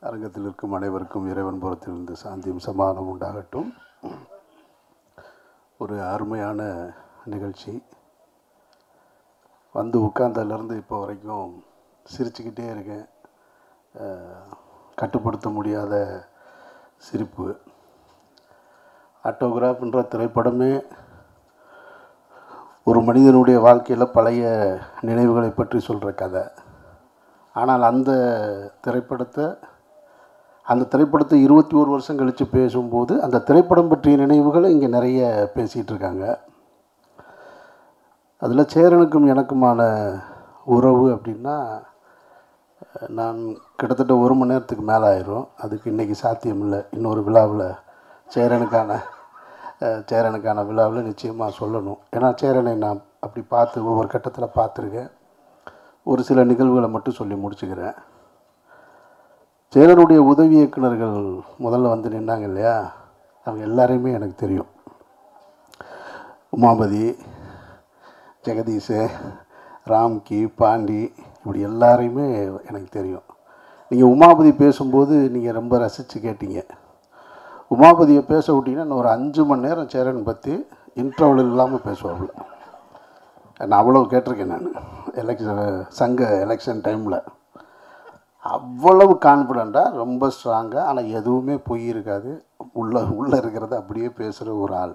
அரங்கத்தில் இருக்கும் அனைவருக்கும் இறைவன் புறத்திலிருந்து சாந்தியும் சமாதானம் உண்டாகட்டும். ஒரு அருமையான நிகழ்ச்சி. வந்து உட்கார்ந்ததுலேருந்து இப்போ வரைக்கும் சிரிச்சுக்கிட்டே இருக்கேன். கட்டுப்படுத்த முடியாத சிரிப்பு. ஆட்டோகிராஃப்ன்ற திரைப்படமே ஒரு மனிதனுடைய வாழ்க்கையில் பழைய நினைவுகளை பற்றி சொல்கிற கதை. ஆனால் அந்த திரைப்படத்தை 21 வருஷம் கழித்து பேசும்போது அந்த திரைப்படம் பற்றிய நினைவுகளை இங்கே நிறைய பேசிகிட்டு இருக்காங்க. அதில் சேரனுக்கும் எனக்குமான உறவு அப்படின்னா, நான் கிட்டத்தட்ட 1 மணி நேரத்துக்கு மேலே ஆயிரும். அதுக்கு இன்றைக்கி சாத்தியம் இல்லை. இன்னொரு விழாவில் சேரனுக்கான விழாவில் நிச்சயமாக சொல்லணும். ஏன்னா சேரனை நான் அப்படி பார்த்து ஒவ்வொரு கட்டத்தில் பார்த்துருக்கேன். ஒரு சில நிகழ்வுகளை மட்டும் சொல்லி முடிச்சுக்கிறேன். சேரனுடைய உதவி இயக்குநர்கள் முதல்ல வந்து நின்னாங்க இல்லையா, அவங்க எல்லாரையுமே எனக்கு தெரியும். உமாபதி, ஜெகதீஷ், ராம்கி, பாண்டி, இப்படி எல்லாரையுமே எனக்கு தெரியும். நீங்கள் உமாபதி பேசும்போது நீங்கள் ரொம்ப ரசித்து கேட்டீங்க. உமாபதியை பேச விட்டிங்கன்னா இன்னும் ஒரு 5 மணி நேரம் சேரன் பற்றி இன்டர்வல் இல்லாமல் பேசுவாப்புல. நான் அவ்வளோ கேட்டிருக்கேன். நான் சங்க எலெக்ஷன் டைமில் அவ்வளவு கான்ஃபிடண்ட்டாக, ரொம்ப ஸ்ட்ராங்காக, ஆனால் எதுவுமே பொய் இருக்காது. உள்ளே இருக்கிறத அப்படியே பேசுகிற ஒரு ஆள்.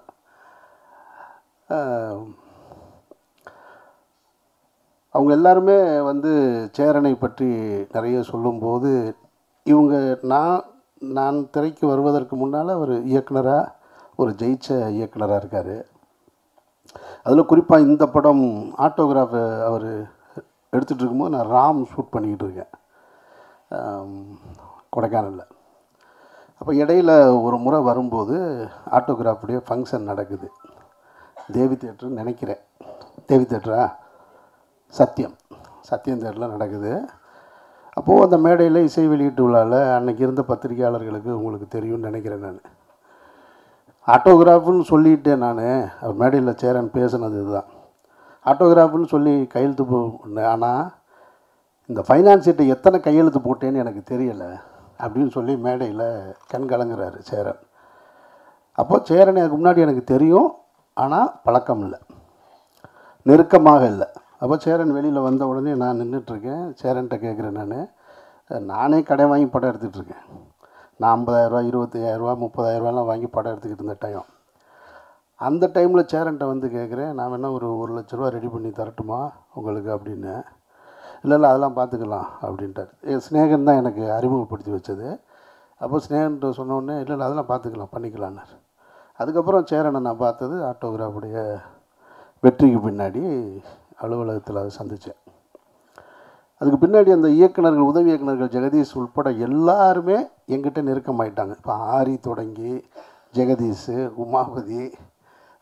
அவங்க எல்லாருமே வந்து சேரனை பற்றி நிறைய சொல்லும்போது, இவங்க நான் திரைக்கு வருவதற்கு முன்னால் ஒரு இயக்குனராக, ஒரு ஜெயிச்ச இயக்குனராக இருக்கார். அதில் குறிப்பாக இந்த படம் ஆட்டோகிராஃப் அவர் எடுத்துகிட்டு இருக்கும்போது நான் ராம் ஷூட் பண்ணிக்கிட்டு இருக்கேன் கொடைக்கானலில். அப்போ இடையில் ஒரு முறை வரும்போது ஆட்டோகிராஃபுடைய ஃபங்க்ஷன் நடக்குது. தேவி தேட்டருன்னு நினைக்கிறேன். தேவி தேட்டரா? சத்தியம் தேட்டரில் நடக்குது. அப்போது அந்த மேடையில் இசை வெளியீட்டு விழாவில் அன்றைக்கி இருந்த பத்திரிகையாளர்களுக்கு உங்களுக்கு தெரியும்னு நினைக்கிறேன். நான் ஆட்டோகிராஃபுன்னு சொல்லிவிட்டேன். நான் அவர் மேடையில் சேரன் பேசுனது இதுதான். ஆட்டோகிராஃபுன்னு சொல்லி கையெழுத்து போனேன். ஆனால் இந்த ஃபைனான்ஸ் சீட்டை எத்தனை கையெழுத்து போட்டேன்னு எனக்கு தெரியலை அப்படின்னு சொல்லி மேடையில் கண் கலங்குறாரு சேரன். அப்போது சேரன் எனக்கு முன்னாடி எனக்கு தெரியும், ஆனால் பழக்கம் இல்லை, நெருக்கமாக இல்லை. அப்போ சேரன் வெளியில் வந்த உடனே நான் நின்றுட்டுருக்கேன். சேரன்கிட்ட கேட்குறேன், நானே கடை வாங்கி படம் எடுத்துகிட்ருக்கேன். நான் 50,000 25,000 30,000 வாங்கி படம் எடுத்துக்கிட்டு இருந்த டைம். அந்த டைமில் சேரன்கிட்ட வந்து கேட்குறேன், நான் வேணால் ஒரு 1,00,000 ரெடி பண்ணி தரட்டுமா உங்களுக்கு அப்படின்னு. இல்லை அதெல்லாம் பார்த்துக்கலாம் அப்படின்ட்டார். ஸ்நேகன் தான் எனக்கு அறிமுகப்படுத்தி வச்சது. அப்போ ஸ்நேகன்ட்ட சொன்னோடனே இல்லை அதெல்லாம் பார்த்துக்கலாம், பண்ணிக்கலான்னார். அதுக்கப்புறம் சேரனை நான் பார்த்தது ஆட்டோகிராஃபுடைய வெற்றிக்கு பின்னாடி அலுவலகத்தில் அதை சந்தித்தேன். அதுக்கு பின்னாடி அந்த இயக்குநர்கள், உதவி இயக்குநர்கள் ஜெகதீஷ் உட்பட எல்லாருமே எங்கிட்ட நெருக்கமாயிட்டாங்க. இப்போ ஆரி தொடங்கி ஜெகதீஷ், உமாபதி,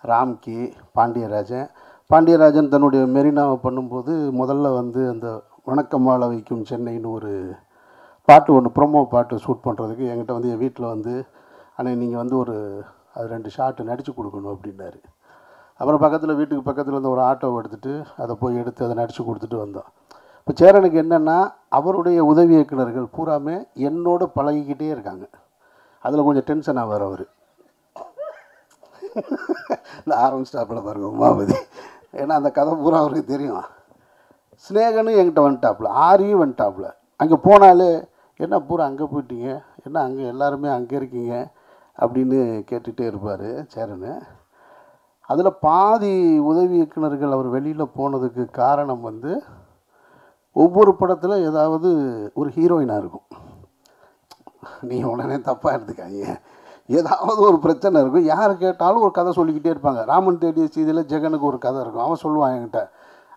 ராம்கி, பாண்டியராஜன் தன்னுடைய மெரினாவை பண்ணும்போது முதல்ல வந்து அந்த வணக்கம் வாழ வைக்கும் சென்னைன்னு ஒரு பாட்டு ஒன்று, ப்ரொமோ பாட்டு ஷூட் பண்ணுறதுக்கு என்கிட்ட வந்து என் வீட்டில் வந்து, ஆனால் நீங்கள் வந்து அது 2 ஷாட்டு நடித்து கொடுக்கணும் அப்படின்னாரு. அப்புறம் வீட்டுக்கு பக்கத்தில் வந்து ஒரு ஆட்டோவை எடுத்துகிட்டு அதை போய் எடுத்து அதை நடித்து கொடுத்துட்டு வந்தோம். இப்போ சேரனுக்கு என்னென்னா, அவருடைய உதவி இயக்குநர்கள் பூராமே என்னோடு பழகிக்கிட்டே இருக்காங்க. அதில் கொஞ்சம் டென்ஷன் ஆவார் அவர். இந்த ஆரம்பிச்சிட்டாப்பில் பாருங்க உமாபதி. ஏன்னா அந்த கதை பூரா அவருக்கு தெரியும். ஸ்நேகனும் என்கிட்ட வந்துட்டாப்புல, ஆரியும் வந்துட்டாப்புல. அங்கே போனாலே என்ன பூரா அங்கே போயிட்டீங்க, என்ன அங்கே எல்லாருமே அங்கே இருக்கீங்க அப்படின்னு கேட்டுகிட்டே இருப்பார் சேரன். அதில் பாதி உதவி இயக்குநர்கள் அவர் வெளியில் போனதுக்கு காரணம் வந்து, ஒவ்வொரு படத்தில் ஏதாவது ஒரு ஹீரோயினாக இருக்கும். நீங்கள் உடனே தப்பாக எடுத்துக்காங்க. ஏதாவது ஒரு பிரச்சனை இருக்கும். யார் கேட்டாலும் ஒரு கதை சொல்லிக்கிட்டே இருப்பாங்க. ராமன் தேடிய சீதையில் ஜெகனுக்கு ஒரு கதை இருக்கும். அவன் சொல்லுவான் என்கிட்ட,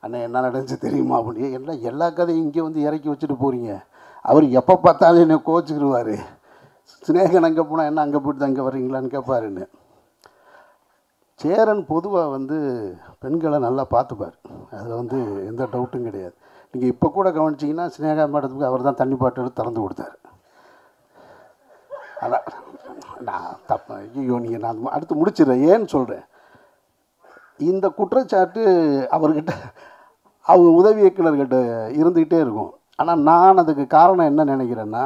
அண்ணன் என்ன நடந்துச்சு தெரியுமா அப்படின்னு. என்ன எல்லா கதையும் இங்கே வந்து இறக்கி வச்சுட்டு போகிறீங்க. அவர் எப்போ பார்த்தாலும் என்னை கோச்சிக்கிடுவார். ஸ்நேகன் அங்கே போனால் என்ன அங்கே போய்ட்டு தான் இங்கே வர்றீங்களான்னு கேட்பாருன்னு. சேரன் பொதுவாக வந்து பெண்களை நல்லா பார்த்துப்பார். அதில் வந்து எந்த டவுட்டும் கிடையாது. நீங்கள் இப்போ கூட கவனிச்சிங்கன்னா ஸ்நேகா மேடத்துக்கு அவர் தான் தண்ணி பாட்டு எடுத்து திறந்து கொடுத்தாரு. அதான் நான் தப்பு. ஐயோ நீங்கள் நான் அடுத்து முடிச்சிடுறேன். ஏன்னு சொல்கிறேன், இந்த குற்றச்சாட்டு அவர்கிட்ட அவங்க உதவி இயக்குநர்கிட்ட இருந்துக்கிட்டே இருக்கும். ஆனால் நான் அதுக்கு காரணம் என்ன நினைக்கிறேன்னா,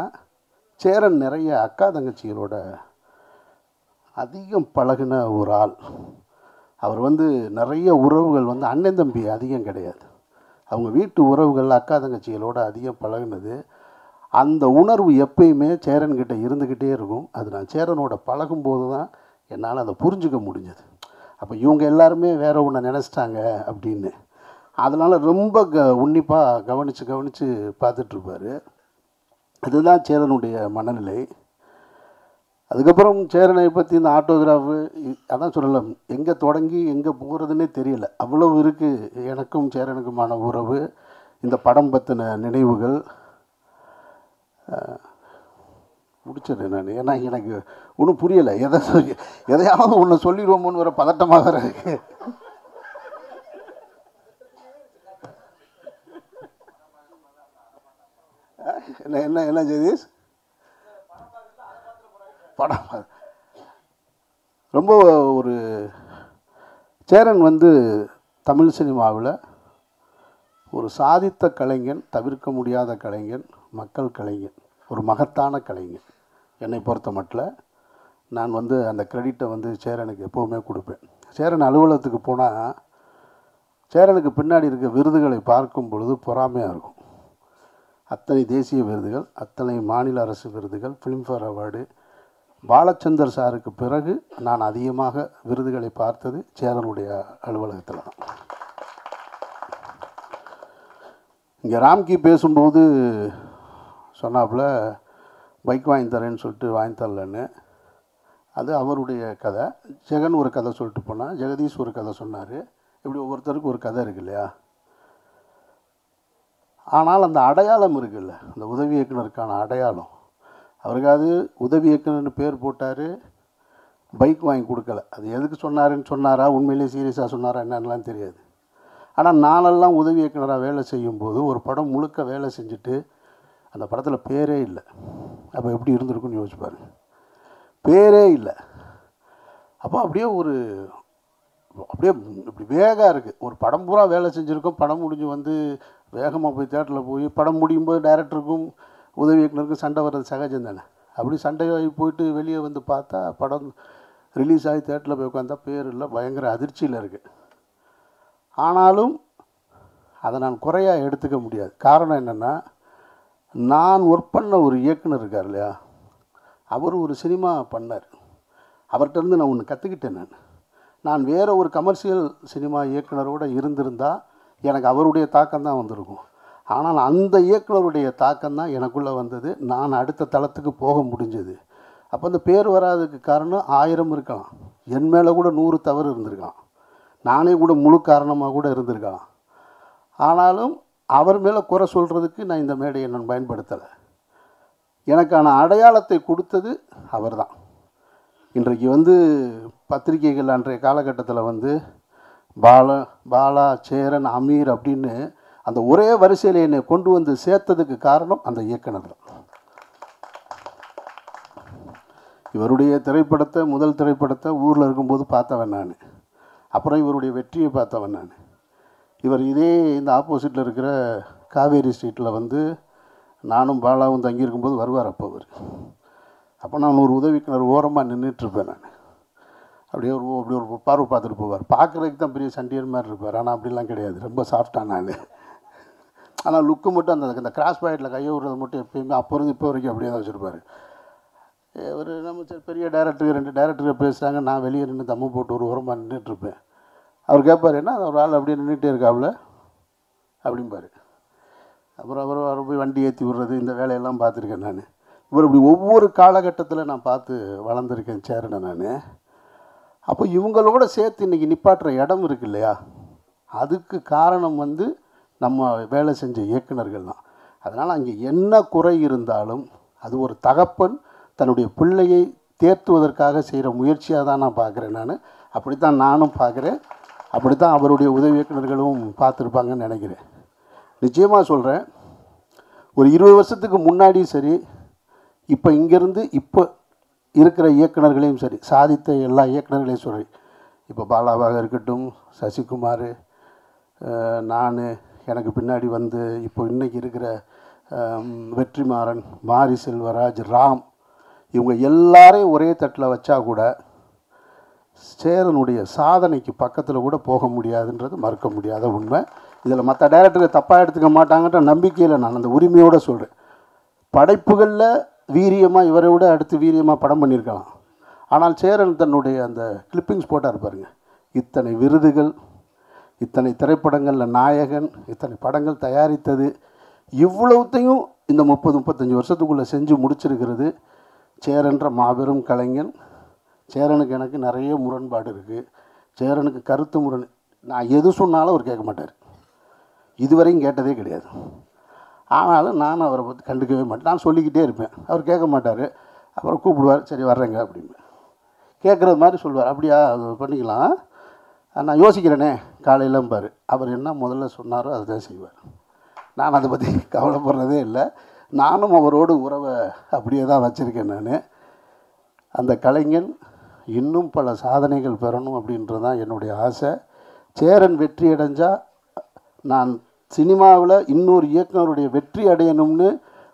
சேரன் நிறைய அக்கா தங்கச்சிகளோட அதிகம் பழகின ஒரு ஆள். அவர் வந்து நிறைய உறவுகள் வந்து அண்ணன் தம்பி அதிகம் கிடையாது. அவங்க வீட்டு உறவுகள் அக்கா தங்கச்சிகளோட அதிகம் பழகினது. அந்த உணர்வு எப்பயுமே சேரன்கிட்ட இருந்துக்கிட்டே இருக்கும். அது நான் சேரனோட பழகும்போது தான் என்னால் அதை புரிஞ்சுக்க முடிஞ்சது. அப்போ இவங்க எல்லாருமே வேற ஒன்று நினச்சிட்டாங்க அப்படின்னு. அதனால் ரொம்ப உன்னிப்பாக கவனித்து பார்த்துட்ருப்பார். அதுதான் சேரனுடைய மனநிலை. அதுக்கப்புறம் சேரனை பற்றி இந்த ஆட்டோகிராஃபு அதான் சொல்லலாம், எங்கே தொடங்கி எங்கே போகிறதுனே தெரியல. அவ்வளவு இருக்குது எனக்கும் சேரனுக்குமான உறவு. இந்த படம் பற்றின நினைவுகள் முடிச்சிடுறேன் நான். ஏன்னா எனக்கு ஒன்றும் புரியலை. எதையாவது ஒன்று சொல்லிடுவோமோன்னு வர பதட்டமாக இருக்கு. என்ன என்ன ஜெகதீஷ் படம் ரொம்ப ஒரு சேரன் வந்து தமிழ் சினிமாவில் ஒரு சாதித்த கலைஞன், தவிர்க்க முடியாத கலைஞன், மக்கள் கலைஞன், ஒரு மகத்தான கலைஞன். என்னை பொறுத்த மட்டும் நான் வந்து அந்த கிரெடிட்டை வந்து சேரனுக்கு எப்போவுமே கொடுப்பேன். சேரன் அலுவலகத்துக்கு போனால் சேரனுக்கு பின்னாடி இருக்க விருதுகளை பார்க்கும் பொழுது பொறாமையாக இருக்கும். அத்தனை தேசிய விருதுகள், அத்தனை மாநில அரசு விருதுகள், ஃபிலிம்ஃபேர் அவார்டு. பாலச்சந்தர் சாருக்கு பிறகு நான் அதிகமாக விருதுகளை பார்த்தது சேரனுடைய அலுவலகத்தில் தான். இங்கே ராம்கி பேசும்போது சொன்னாப்புல பைக் வாங்கி தரேன்னு சொல்லிட்டு வாங்கி தரலன்னு. அது அவருடைய கதை. ஜெகன் ஒரு கதை சொல்லிட்டு போனால், ஜெகதீஷ் ஒரு கதை சொன்னார். இப்படி ஒவ்வொருத்தருக்கு ஒரு கதை இருக்கு இல்லையா? ஆனால் அந்த அடையாளம் இருக்குல்ல, அந்த உதவி இயக்குனருக்கான அடையாளம். அவருக்காவது உதவி இயக்குனர்னு பேர் போட்டார், பைக் வாங்கி கொடுக்கல. அது எதுக்கு சொன்னாரா, உண்மையிலேயே சீரியஸாக சொன்னாரா என்னன்னெலாம் தெரியாது. ஆனால் நானெல்லாம் உதவி இயக்குனராக வேலை செய்யும்போது ஒரு படம் முழுக்க வேலை செஞ்சுட்டு அந்த படத்தில் பேரே இல்லை. அப்போ எப்படி இருந்திருக்குன்னு யோசிச்சு பாருங்க. பேரே இல்லை. அப்போ அப்படியே இப்படி வேகம் இருக்குது. ஒரு படம் பூரா வேலை செஞ்சுருக்கோம். படம் முடிஞ்சு வந்து வேகமாக போய் தேட்டரில் போய் படம் முடியும் போது டைரக்டருக்கும் உதவி இயக்குனருக்கும் சண்டை வர்றது சகஜம் தானே. அப்படி சண்டையாகி போயிட்டு வெளியே வந்து பார்த்தா படம் ரிலீஸ் ஆகி தேட்டரில் போய் உட்காந்தா பேர் இல்லை. பயங்கர அதிர்ச்சியில் இருக்குது. ஆனாலும் அதை நான் குறையாக எடுத்துக்க முடியாது. காரணம் என்னென்னா, நான் ஒர்க் பண்ண ஒரு இயக்குனர் இருக்கார் இல்லையா, அவர் ஒரு சினிமா பண்ணார். அவர்கிட்டருந்து நான் ஒன்று கற்றுக்கிட்டேன். நான் வேறு ஒரு கமர்ஷியல் சினிமா இயக்குனரோடு இருந்திருந்தால் எனக்கு அவருடைய தாக்கம் தான் வந்திருக்கும். ஆனால் அந்த இயக்குனருடைய தாக்கம் தான் எனக்குள்ளே வந்தது. நான் அடுத்த தளத்துக்கு போக முடிஞ்சது. அப்போ அந்த பேர் வராதுக்கு காரணம் 1000 இருக்கலாம். என் மேலே கூட 100 தவறு இருந்திருக்கான். நானே கூட முழு காரணமாக கூட இருந்திருக்கலாம். ஆனாலும் அவர் மேலே குறை சொல்கிறதுக்கு நான் இந்த மேடையை நான் பயன்படுத்தலை. எனக்கான அடையாளத்தை கொடுத்தது அவர் தான். இன்றைக்கு வந்து பத்திரிகைகள் அன்றைய காலகட்டத்தில் வந்து பாலா, சேரன், அமீர் அப்படின்னு அந்த ஒரே வரிசையில் என்னை கொண்டு வந்து சேர்த்ததுக்கு காரணம் அந்த இயக்குனர் தான். இவருடைய திரைப்படத்தை, முதல் திரைப்படத்தை ஊரில் இருக்கும்போது பார்த்தவன் நான். அப்புறம் இவருடைய வெற்றியை பார்த்தவன் நான். இவர் இதே இந்த ஆப்போசிட்டில் இருக்கிற காவேரி ஸ்ட்ரீட்டில் வந்து நானும் பாலாவும் தங்கியிருக்கும்போது வருவார். அப்போ நான் ஒரு உதவிக்குனர் ஓரமாக நின்றுட்டுருப்பேன். நான் அப்படியே ஒரு பார்வை பார்த்துட்டு போவார். பார்க்குறதுக்கு தான் பெரிய சண்டியர் மாதிரி இருப்பார். ஆனால் அப்படிலாம் கிடையாது. ரொம்ப சாஃப்டாக நான். ஆனால் லுக்கு மட்டும் அந்த கிராஸ் பாயிண்டில் கையை விடுறது மட்டும் எப்பயுமே அப்போ இருந்து இப்போ வரைக்கும் அப்படியே தான் வச்சுருப்பார். ஒரு நம்ம சரி பெரிய டேரக்டருக்கு 2 டேரக்டருக்கு பேசுகிறாங்க. நான் வெளியே நின்று தம்மு போட்டு ஒரு ஓரமாக நின்றுட்டுருப்பேன். அவர் கேட்பார், என்ன ஒரு ஆள் அப்படியே நின்றுட்டே இருக்காப்புல அப்படிம்பார். அப்புறம் அவர் போய் வண்டி ஏற்றி விடுறது, இந்த வேலையெல்லாம் பார்த்துருக்கேன் நான். இவர் இப்படி ஒவ்வொரு காலகட்டத்தில் நான் பார்த்து வளர்ந்துருக்கேன் சேரனை நான். அப்போ இவங்களோட சேர்த்து இன்றைக்கி நிப்பாட்டுற இடம் இருக்கு இல்லையா, அதுக்கு காரணம் வந்து நம்ம வேலை செஞ்ச இயக்குனர்கள் தான். அதனால் அங்கே என்ன குறை இருந்தாலும் அது ஒரு தகப்பன் தன்னுடைய பிள்ளையை தேர்த்துவதற்காக செய்கிற முயற்சியாக தான் நான் பார்க்குறேன். அப்படித்தான் நானும் பார்க்குறேன். அப்படித்தான் அவருடைய உதவி இயக்குனர்களும் பார்த்துருப்பாங்கன்னு நினைக்கிறேன். நிச்சயமாக சொல்கிறேன், ஒரு 20 வருஷத்துக்கு முன்னாடியும் சரி, இப்போ இங்கேருந்து இப்போ இருக்கிற இயக்குனர்களையும் சரி, சாதித்த எல்லா இயக்குனர்களையும் சரி, இப்போ பாலாவாக இருக்கட்டும், சசிகுமார், நான், எனக்கு பின்னாடி வந்து இப்போ இன்றைக்கி இருக்கிற வெற்றிமாறன், மாரி செல்வராஜ், ராம், இவங்க எல்லாரையும் ஒரே தட்டில் வச்சா கூட சேரனுடைய சாதனைக்கு பக்கத்தில் கூட போக முடியாதுன்றது மறுக்க முடியாத உண்மை. இதில் மற்ற டைரக்டர்கள் தப்பாக எடுத்துக்க மாட்டாங்கன்ற நம்பிக்கையில் நான் அந்த உரிமையோடு சொல்கிறேன். படைப்புகளில் வீரியமாக இவரை விட அடுத்து வீரியமாக படம் பண்ணியிருக்கலாம். ஆனால் சேரன் தன்னுடைய அந்த கிளிப்பிங்ஸ் போட்டார் பாருங்க, இத்தனை விருதுகள், இத்தனை திரைப்படங்களில் நாயகன், இத்தனை படங்கள் தயாரித்தது, இவ்வளவுத்தையும் இந்த 30-35 வருஷத்துக்குள்ளே செஞ்சு முடிச்சிருக்கிறது சேரன்ற மாபெரும் கலைஞன். சேரனுக்கு எனக்கு நிறைய முரண்பாடு இருக்குது. சேரனுக்கு கருத்து முரண், நான் எது சொன்னாலும் அவர் கேட்க மாட்டார், இதுவரையும் கேட்டதே கிடையாது. ஆனாலும் நான் அவரை பற்றி கண்டுக்கவே மாட்டேன், நான் சொல்லிக்கிட்டே இருப்பேன், அவர் கேட்க மாட்டார். அப்புறம் கூப்பிடுவார், சரி வர்றேங்க அப்படின்னு கேட்குறது மாதிரி சொல்லுவார். அப்படியா, அது பண்ணிக்கலாம், நான் யோசிக்கிறேனே காலையிலம்பார். அவர் என்ன முதல்ல சொன்னாரோ அதுதான் செய்வார். நான் அதை பற்றி கவலைப்படுறதே இல்லை. நானும் அவரோடு உறவை அப்படியே தான் வச்சுருக்கேன். நான் அந்த கலைஞன் இன்னும் பல சாதனைகள் பெறணும் அப்படின்றது தான் என்னுடைய ஆசை. சேரன் வெற்றி அடைஞ்சால் நான் சினிமாவில் இன்னொரு இயக்குனருடைய வெற்றி அடையணும்னு,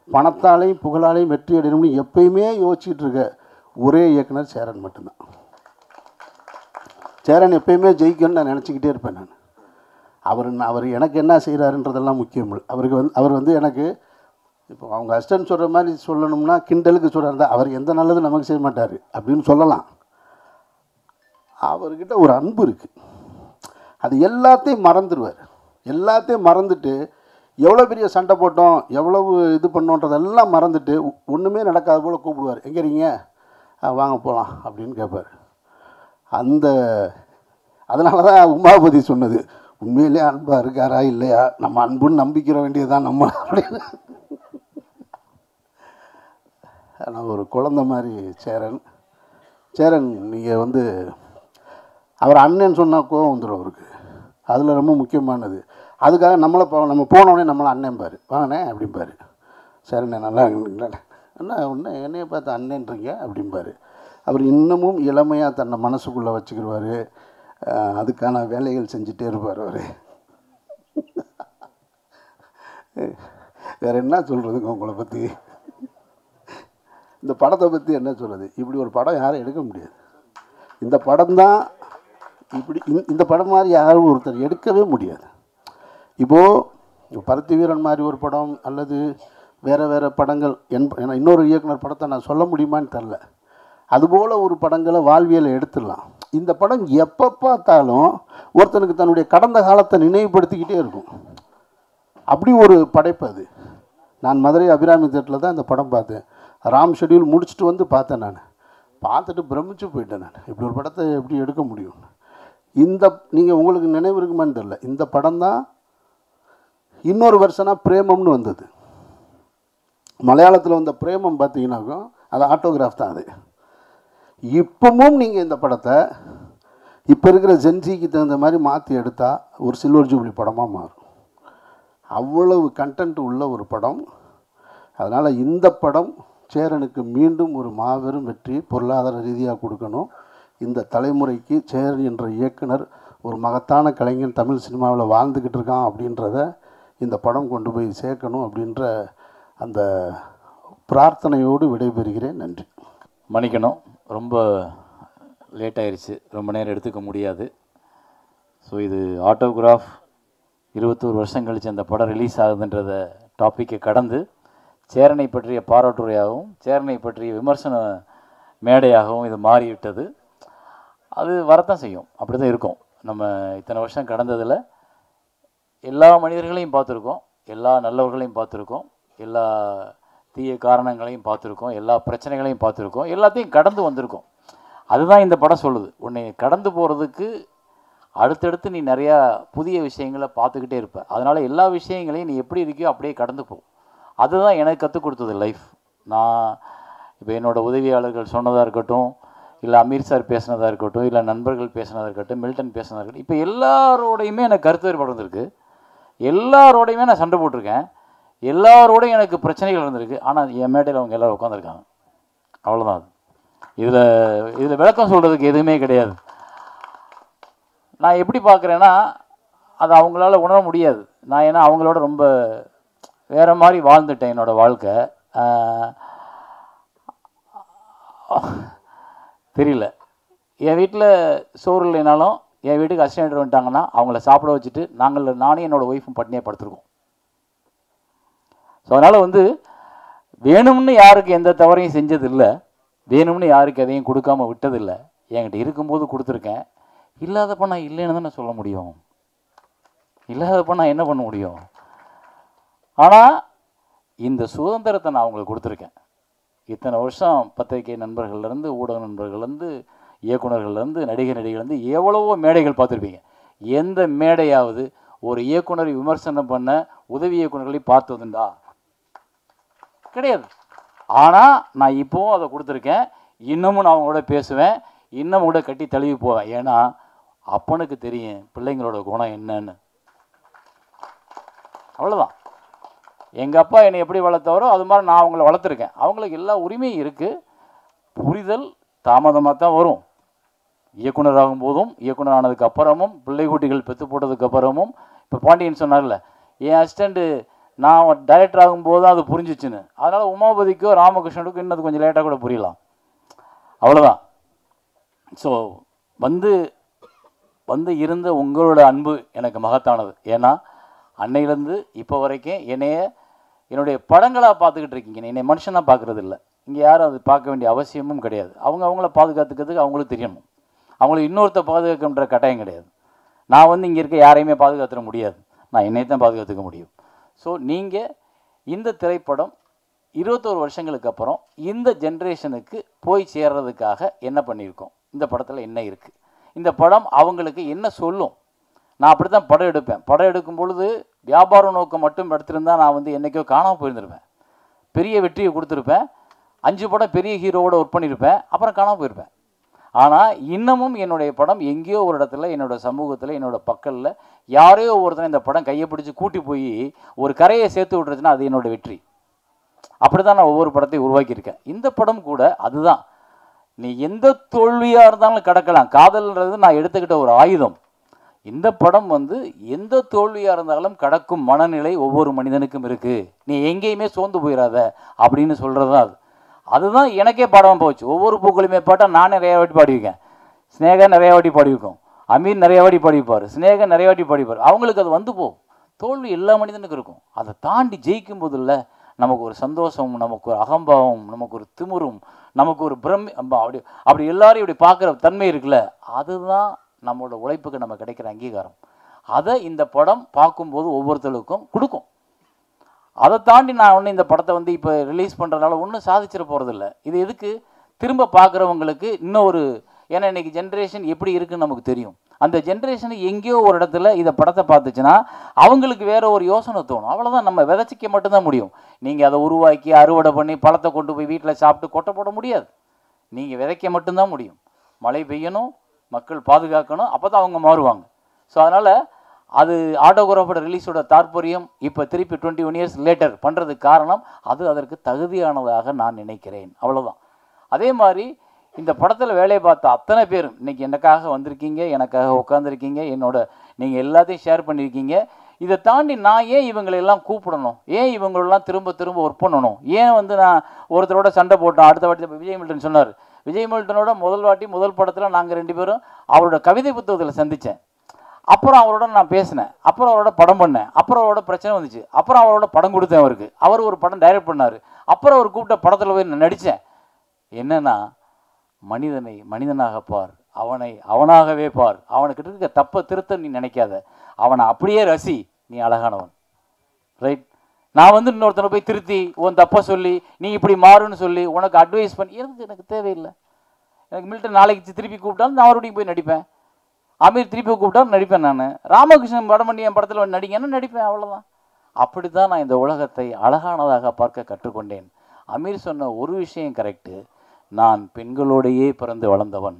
பணத்தாலையும் புகழாலையும் வெற்றி அடையணும்னு எப்பயுமே யோசிச்சுட்டு இருக்க ஒரே இயக்குனர் சேரன் மட்டும்தான். சேரன் எப்பயுமே ஜெயிக்கணும்னு நான் நினச்சிக்கிட்டே இருப்பேன். நான் அவர் எனக்கு என்ன செய்கிறாருன்றதெல்லாம் முக்கியம் இல்லை. அவர் வந்து எனக்கு இப்போ அவங்க அசிஸ்டன்ட் சொல்கிற மாதிரி சொல்லணும்னா கிண்டலுக்கு சொல்கிறாருந்தா அவர் எந்த நல்லதும் நமக்கு செய்ய மாட்டார் அப்படின்னு சொல்லலாம். அவர்கிட்ட ஒரு அன்பு இருக்குது, அது எல்லாத்தையும் மறந்துடுவார். எல்லாத்தையும் மறந்துட்டு எவ்வளோ பெரிய சண்டை போட்டோம், எவ்வளவு இது பண்ணோன்றதெல்லாம் மறந்துட்டு ஒன்றுமே நடக்காத போல் கூப்பிடுவார். எங்கே இருக்கீங்க, வாங்க போகலாம் அப்படின்னு கேட்பார். அதனால தான் உமாபதி சொன்னது, உண்மையிலே அன்பாக இருக்காரா இல்லையா, நம்ம அன்புன்னு நம்பிக்கிற வேண்டியதுதான் நம்ம அப்படின்னு. ஆனால் ஒரு குழந்த மாதிரி சேரன் நீங்கள் வந்து அவர் அண்ணன் சொன்னால் கோவம் வந்துடும் அவருக்கு. அதில் ரொம்ப முக்கியமானது. அதுக்காக நம்ம போனோடனே நம்மளை அண்ணன் பாரு, வாங்கண்ணே அப்படிம்பாரு. சரிண்ணே நல்லா என்ன ஒன்று என்னையை பார்த்து அண்ணன்றீங்க அப்படிம்பாரு. அவர் இன்னமும் இளமையாக தன்னை மனசுக்குள்ளே வச்சுக்கிடுவார். அதுக்கான வேலைகள் செஞ்சுட்டே இருப்பார் அவர். வேறு என்ன சொல்கிறதுங்க உங்களை பற்றி, இந்த படத்தை பற்றி என்ன சொல்கிறது. இப்படி ஒரு படம் யாரும் எடுக்க முடியாது. இந்த படம் தான் இப்படி, இந்த படம் மாதிரி யாரும் ஒருத்தர் எடுக்கவே முடியாது. இப்போது பருத்தி வீரன் மாதிரி ஒரு படம் அல்லது வேறு படங்கள் ஏன்னா இன்னொரு இயக்குனர் படத்தை நான் சொல்ல முடியுமான்னு தெரில, அதுபோல் ஒரு படங்களை வாழ்வியலை எடுத்துடலாம். இந்த படம் எப்போ பார்த்தாலும் ஒருத்தனுக்கு தன்னுடைய கடந்த காலத்தை நினைவுபடுத்திக்கிட்டே இருக்கும். அப்படி ஒரு படைப்பு அது. நான் மதுரை அபிராமி தேட்டரில் தான் இந்த படம் பார்த்தேன். ராம் ஷெட்யூல் முடிச்சுட்டு வந்து பார்த்தேன். நான் பார்த்துட்டு பிரமிச்சு போயிட்டேன். நான் இப்படி ஒரு படத்தை எப்படி எடுக்க முடியும். நீங்கள் உங்களுக்கு நினைவு இருக்குமான்னு தெரில, இந்த படம் தான் இன்னொரு வருஷனாக பிரேமம்னு வந்தது. மலையாளத்தில் வந்த பிரேமம் பார்த்தீங்கன்னாக்கும் அது ஆட்டோகிராஃப் தான். அது இப்பவும் நீங்கள் இந்த படத்தை இப்போ இருக்கிற ஜென்சிக்கு தகுந்த மாதிரி மாற்றி எடுத்தால் ஒரு சில்வர் ஜூப்ளி படமாக மாறும். அவ்வளவு கண்டென்ட் உள்ள ஒரு படம். அதனால் இந்த படம் சேரனுக்கு மீண்டும் ஒரு மாபெரும் வெற்றி பொருளாதார ரீதியாக கொடுக்கணும். இந்த தலைமுறைக்கு சேரன் என்ற இயக்குனர் ஒரு மகத்தான கலைஞன் தமிழ் சினிமாவில் வாழ்ந்துக்கிட்டு இருக்கான் அப்படின்றத இந்த படம் கொண்டு போய் சேர்க்கணும் அப்படின்ற அந்த பிரார்த்தனையோடு விடைபெறுகிறேன். நன்றி. மன்னிக்கணும், ரொம்ப லேட் ஆயிடுச்சு, ரொம்ப நேரம் எடுத்துக்க முடியாது. ஸோ இது ஆட்டோகிராஃப் 21 வருஷம் கழித்து அந்த படம் ரிலீஸ் ஆகுதுன்றத டாப்பிக்கை கடந்து சேரனை பற்றிய பாராட்டுரையாகவும் சேரனை பற்றிய விமர்சன மேடையாகவும் இது மாறிவிட்டது. அது வரத்தான் செய்யும், அப்படி தான் இருக்கும். நம்ம இத்தனை வருஷம் கடந்ததில் எல்லா மனிதர்களையும் பார்த்துருக்கோம், எல்லா நல்லவர்களையும் பார்த்துருக்கோம், எல்லா தீய காரணங்களையும் பார்த்துருக்கோம், எல்லா பிரச்சனைகளையும் பார்த்துருக்கோம், எல்லாத்தையும் கடந்து வந்திருக்கோம். அதுதான் இந்த படம் சொல்லுது. உன்னை கடந்து போகிறதுக்கு அடுத்தடுத்து நீ நிறையா புதிய விஷயங்களை பார்த்துக்கிட்டே இருப்ப. அதனால் எல்லா விஷயங்களையும் நீ எப்படி இருக்கியோ அப்படியே கடந்து போ. அதுதான் எனக்கு கற்றுக் கொடுத்தது லைஃப். நான் இப்போ என்னோடய உதவியாளர்கள் சொன்னதாக இருக்கட்டும், இல்லை அமீர் சார் பேசினதாக இருக்கட்டும், இல்லை நண்பர்கள் பேசினதாக இருக்கட்டும், மில்டன் பேசினதாக இருக்கட்டும், இப்போ எல்லாரோடையுமே எனக்கு கருத்து வேறுபாடு இருந்திருக்கு, எல்லாரோடையுமே நான் சண்டை போட்டிருக்கேன், எல்லாரோடையும் எனக்கு பிரச்சனைகள் இருந்திருக்கு. ஆனால் என் மேடையில் அவங்க எல்லோரும் உட்காந்துருக்காங்க. அவ்வளோதான். இதில் விளக்கம் சொல்கிறதுக்கு எதுவுமே கிடையாது. நான் எப்படி பார்க்குறேன்னா, அது அவங்களால உணர முடியாது. நான் ஏன்னா அவங்களோட ரொம்ப வேறு மாதிரி வாழ்ந்துட்டேன் என்னோடய வாழ்க்கை. தெரியல, என் வீட்டில் சோறு இல்லைனாலும் என் வீட்டுக்கு அசிஸ்டன்ட் வந்துட்டாங்கன்னா அவங்கள சாப்பிட வச்சுட்டு நானும் என்னோடய ஒய்ஃபும் பட்னியாக படுத்துருக்கோம். ஸோ அதனால் வந்து வேணும்னு யாருக்கு எந்த தவறையும் செஞ்சதில்லை, வேணும்னு யாருக்கு எதையும் கொடுக்காமல் விட்டதில்லை. என்கிட்ட இருக்கும்போது கொடுத்துருக்கேன். இல்லாதப்போ நான் இல்லைன்னு தானே சொல்ல முடியும். இல்லாதப்போ நான் என்ன பண்ண முடியும்? ஆனால் இந்த சுதந்திரத்தை நான் அவங்களுக்கு கொடுத்துருக்கேன். இத்தனை வருஷம் பத்திரிகை நண்பர்கள்லேருந்து, ஊடக நண்பர்கள்லேருந்து, இயக்குநர்கள்லேருந்து, நடிகர்கள்லேருந்து எவ்வளவோ மேடைகள் பார்த்துருப்பீங்க. எந்த மேடையாவது ஒரு இயக்குனரை விமர்சனம் பண்ண உதவி இயக்குநர்களை பார்த்ததுண்டா? கிடையாது. ஆனால் நான் இப்போவும் அதை கொடுத்துருக்கேன். இன்னமும் நான் அவங்களோட பேசுவேன், இன்னமும் கூட கட்டி தழுவி போவேன். ஏன்னா அப்பனுக்கு தெரியும் பிள்ளைங்களோட குணம் என்னன்னு. அவ்வளோதான். எங்கள் அப்பா என்னை எப்படி வளர்த்தவரோ அது மாதிரி நான் அவங்கள வளர்த்துருக்கேன். அவங்களுக்கு எல்லா உரிமையும் இருக்குது. புரிதல் தாமதமாக தான் வரும். இயக்குனர் ஆகும்போதும், இயக்குனர் ஆனதுக்கு அப்புறமும், பிள்ளை குட்டிகள் பெற்று போட்டதுக்கு அப்புறமும். இப்போ பாண்டியன் சொன்னார்ல, என் அசிஸ்டண்ட்டு நான் டைரக்டர் ஆகும்போது தான் அது புரிஞ்சிச்சுன்னு. அதனால் உமாபதிக்கோ ராமகிருஷ்ணனுக்கும் இன்னது கொஞ்சம் லேட்டாக கூட புரியலாம். அவ்வளோதான். ஸோ வந்து இருந்த உங்களோட அன்பு எனக்கு மகத்தானது. ஏன்னா அன்னையிலேருந்து இப்போ வரைக்கும் என்னுடைய படங்களாக பார்த்துக்கிட்டு இருக்கீங்க. என்னை மனுஷனாக பார்க்குறது இல்லை. இங்கே யாரும் அது பார்க்க வேண்டிய அவசியமும் கிடையாது. அவங்கள பாதுகாத்துக்கிறதுக்கு அவங்களுக்கு தெரியணும். அவங்கள இன்னொருத்த பாதுகாக்கன்ற கட்டாயம் கிடையாது. நான் வந்து இங்கே இருக்க யாரையுமே பாதுகாத்துட முடியாது. நான் என்னை தான் பாதுகாத்துக்க முடியும். ஸோ நீங்கள் இந்த திரைப்படம் 21 வருஷங்களுக்கு அப்புறம் இந்த ஜென்ரேஷனுக்கு போய் சேர்றதுக்காக என்ன பண்ணியிருக்கோம்? இந்த படத்தில் என்ன இருக்குது? இந்த படம் அவங்களுக்கு என்ன சொல்லும்? நான் அப்படி தான் படம் எடுப்பேன். படம் எடுக்கும் பொழுது வியாபார நோக்கம் மட்டும் எடுத்திருந்தால் நான் வந்து என்றைக்கோ காணாமல் போயிருந்திருப்பேன். பெரிய வெற்றியை கொடுத்துருப்பேன். 5 படம் பெரிய ஹீரோவோட ஒர்க் பண்ணியிருப்பேன். அப்புறம் காணாமல் போயிருப்பேன். ஆனால் இன்னமும் என்னுடைய படம் எங்கேயோ ஒரு இடத்துல, என்னோடய சமூகத்தில், என்னோடய பக்கத்தில் யாரையோ ஒருத்தனை இந்த படம் கையை பிடிச்சி கூட்டி போய் ஒரு கரையை சேர்த்து விட்டுருச்சுன்னா அது என்னோடய வெற்றி. அப்படி தான் நான் ஒவ்வொரு படத்தையும் உருவாக்கியிருக்கேன். இந்த படம் கூட அதுதான். நீ எந்த தோல்வியாக இருந்தாலும் கடக்கலாம். காதல்ன்றது நான் எடுத்துக்கிட்ட ஒரு ஆயுதம். இந்த படம் வந்து எந்த தோல்வியாக இருந்தாலும் கடக்கும் மனநிலை ஒவ்வொரு மனிதனுக்கும் இருக்குது. நீ எங்கேயுமே சோர்ந்து போயிடாத அப்படின்னு சொல்கிறது தான் அது. அதுதான் எனக்கே பாடமாக போச்சு. ஒவ்வொரு பூக்களுமே பாட்டால் நான் நிறையா வாட்டி பாடியிருக்கேன். ஸ்னேகா நிறையா வாட்டி பாடியிருக்கோம். அமீர் நிறையா வாட்டி பாடிப்பார். ஸ்னேகா நிறையா வாட்டி பாடிப்பார். அவங்களுக்கு அது வந்து போகும். தோல்வி எல்லா மனிதனுக்கும் இருக்கும். அதை தாண்டி ஜெயிக்கும் போது இல்லை நமக்கு ஒரு சந்தோஷம், நமக்கு ஒரு அகம்பாவம், நமக்கு ஒரு திமிரும், நமக்கு ஒரு அப்படி எல்லாரையும் இப்படி பார்க்குற தன்மை இருக்குல்ல, அதுதான் நம்மளோட உழைப்புக்கு நம்ம கிடைக்கிற அங்கீகாரம். அதை இந்த படம் பார்க்கும்போது ஒவ்வொருத்தருக்கும் கொடுக்கும். அதை தாண்டி நான் ஒன்று இந்த படத்தை வந்து இப்போ ரிலீஸ் பண்ணுறதுனால ஒன்றும் சாதிச்சிட போகிறதில்ல. இது எதுக்கு திரும்ப பார்க்குறவங்களுக்கு இன்னொரு, ஏன்னா இன்றைக்கி ஜென்ரேஷன் எப்படி இருக்குன்னு நமக்கு தெரியும். அந்த ஜென்ரேஷனுக்கு எங்கேயோ ஒரு இடத்துல இதை படத்தை பார்த்துச்சுன்னா அவங்களுக்கு வேறு ஒரு யோசனை தோணும். அவ்வளோதான். நம்ம விதைச்சிக்க மட்டும்தான் முடியும். நீங்கள் அதை உருவாக்கி அறுவடை பண்ணி பழத்தை கொண்டு போய் வீட்டில் சாப்பிட்டு கொட்டை போட முடியாது. நீங்கள் விதைக்க மட்டும்தான் முடியும். மழை பெய்யணும், மக்கள் பாதுகாக்கணும், அப்போ தான் அவங்க மாறுவாங்க. ஸோ அதனால் அது ஆட்டோகிராஃபோட ரிலீஸோட தாற்பயம் இப்போ திருப்பி 21 இயர்ஸ் லேட்டர் பண்ணுறதுக்கு காரணம் அது அதற்கு தகுதியானதாக நான் நினைக்கிறேன். அவ்வளோதான். அதே மாதிரி இந்த படத்தில் வேலையை பார்த்த அத்தனை பேரும் இன்றைக்கி எனக்காக வந்திருக்கீங்க, எனக்காக உட்காந்துருக்கீங்க, நீங்கள் எல்லாத்தையும் ஷேர் பண்ணியிருக்கீங்க. இதை தாண்டி நான் ஏன் இவங்களெல்லாம் கூப்பிடணும்? ஏன் இவங்களெல்லாம் திரும்ப திரும்ப ஒர்க் பண்ணணும்? ஏன் வந்து நான் ஒருத்தரோட சண்டை போட்டோம், அடுத்த வாட்டி விஜய் மில்டன் சொன்னார். விஜய் மில்டனோட முதல் படத்தில் நாங்கள் 2 பேரும் அவரோட கவிதை புத்தகத்தில் சந்தித்தேன். அப்புறம் அவரோட நான் பேசினேன். அப்புறம் அவரோட படம் பண்ணேன். அப்புறம் அவரோட பிரச்சனை வந்துச்சு. அப்புறம் அவரோட படம் கொடுத்தேன் அவருக்கு. அவர் ஒரு படம் டைரக்ட் பண்ணார். அப்புறம் அவர் கூப்பிட்ட படத்தில் போய் நான் நடித்தேன். என்னன்னா, மனிதனை மனிதனாக பார், அவனை அவனாகவே பார், அவனுக்கிட்ட இருக்க தப்பை திருத்த நீ நினைக்காத, அவனை அப்படியே ரசி, நீ அழகானவன். ரைட்? நான் வந்து இன்னொருத்தனை போய் திருத்தி உன் தப்பை சொல்லி நீ இப்படி மாறுன்னு சொல்லி உனக்கு அட்வைஸ் பண்ணி எனக்கு தேவையில்லை. எனக்கு மில்டன் நாளைக்கு திருப்பி கூப்பிட்டாலும் நான் மறுபடியும் போய் நடிப்பேன். அமீர் திருப்பி கூப்பிட்டாலும் நடிப்பேன். நான் ராமகிருஷ்ணன் படம் பண்ணி என் படத்தில் நடிங்கன்னா நடிப்பேன். அவ்வளோதான். அப்படி தான் நான் இந்த உலகத்தை அழகானதாக பார்க்க கற்றுக்கொண்டேன். அமீர் சொன்ன ஒரு விஷயம் கரெக்டு. நான் பெண்களோடையே பிறந்து வளர்ந்தவன்.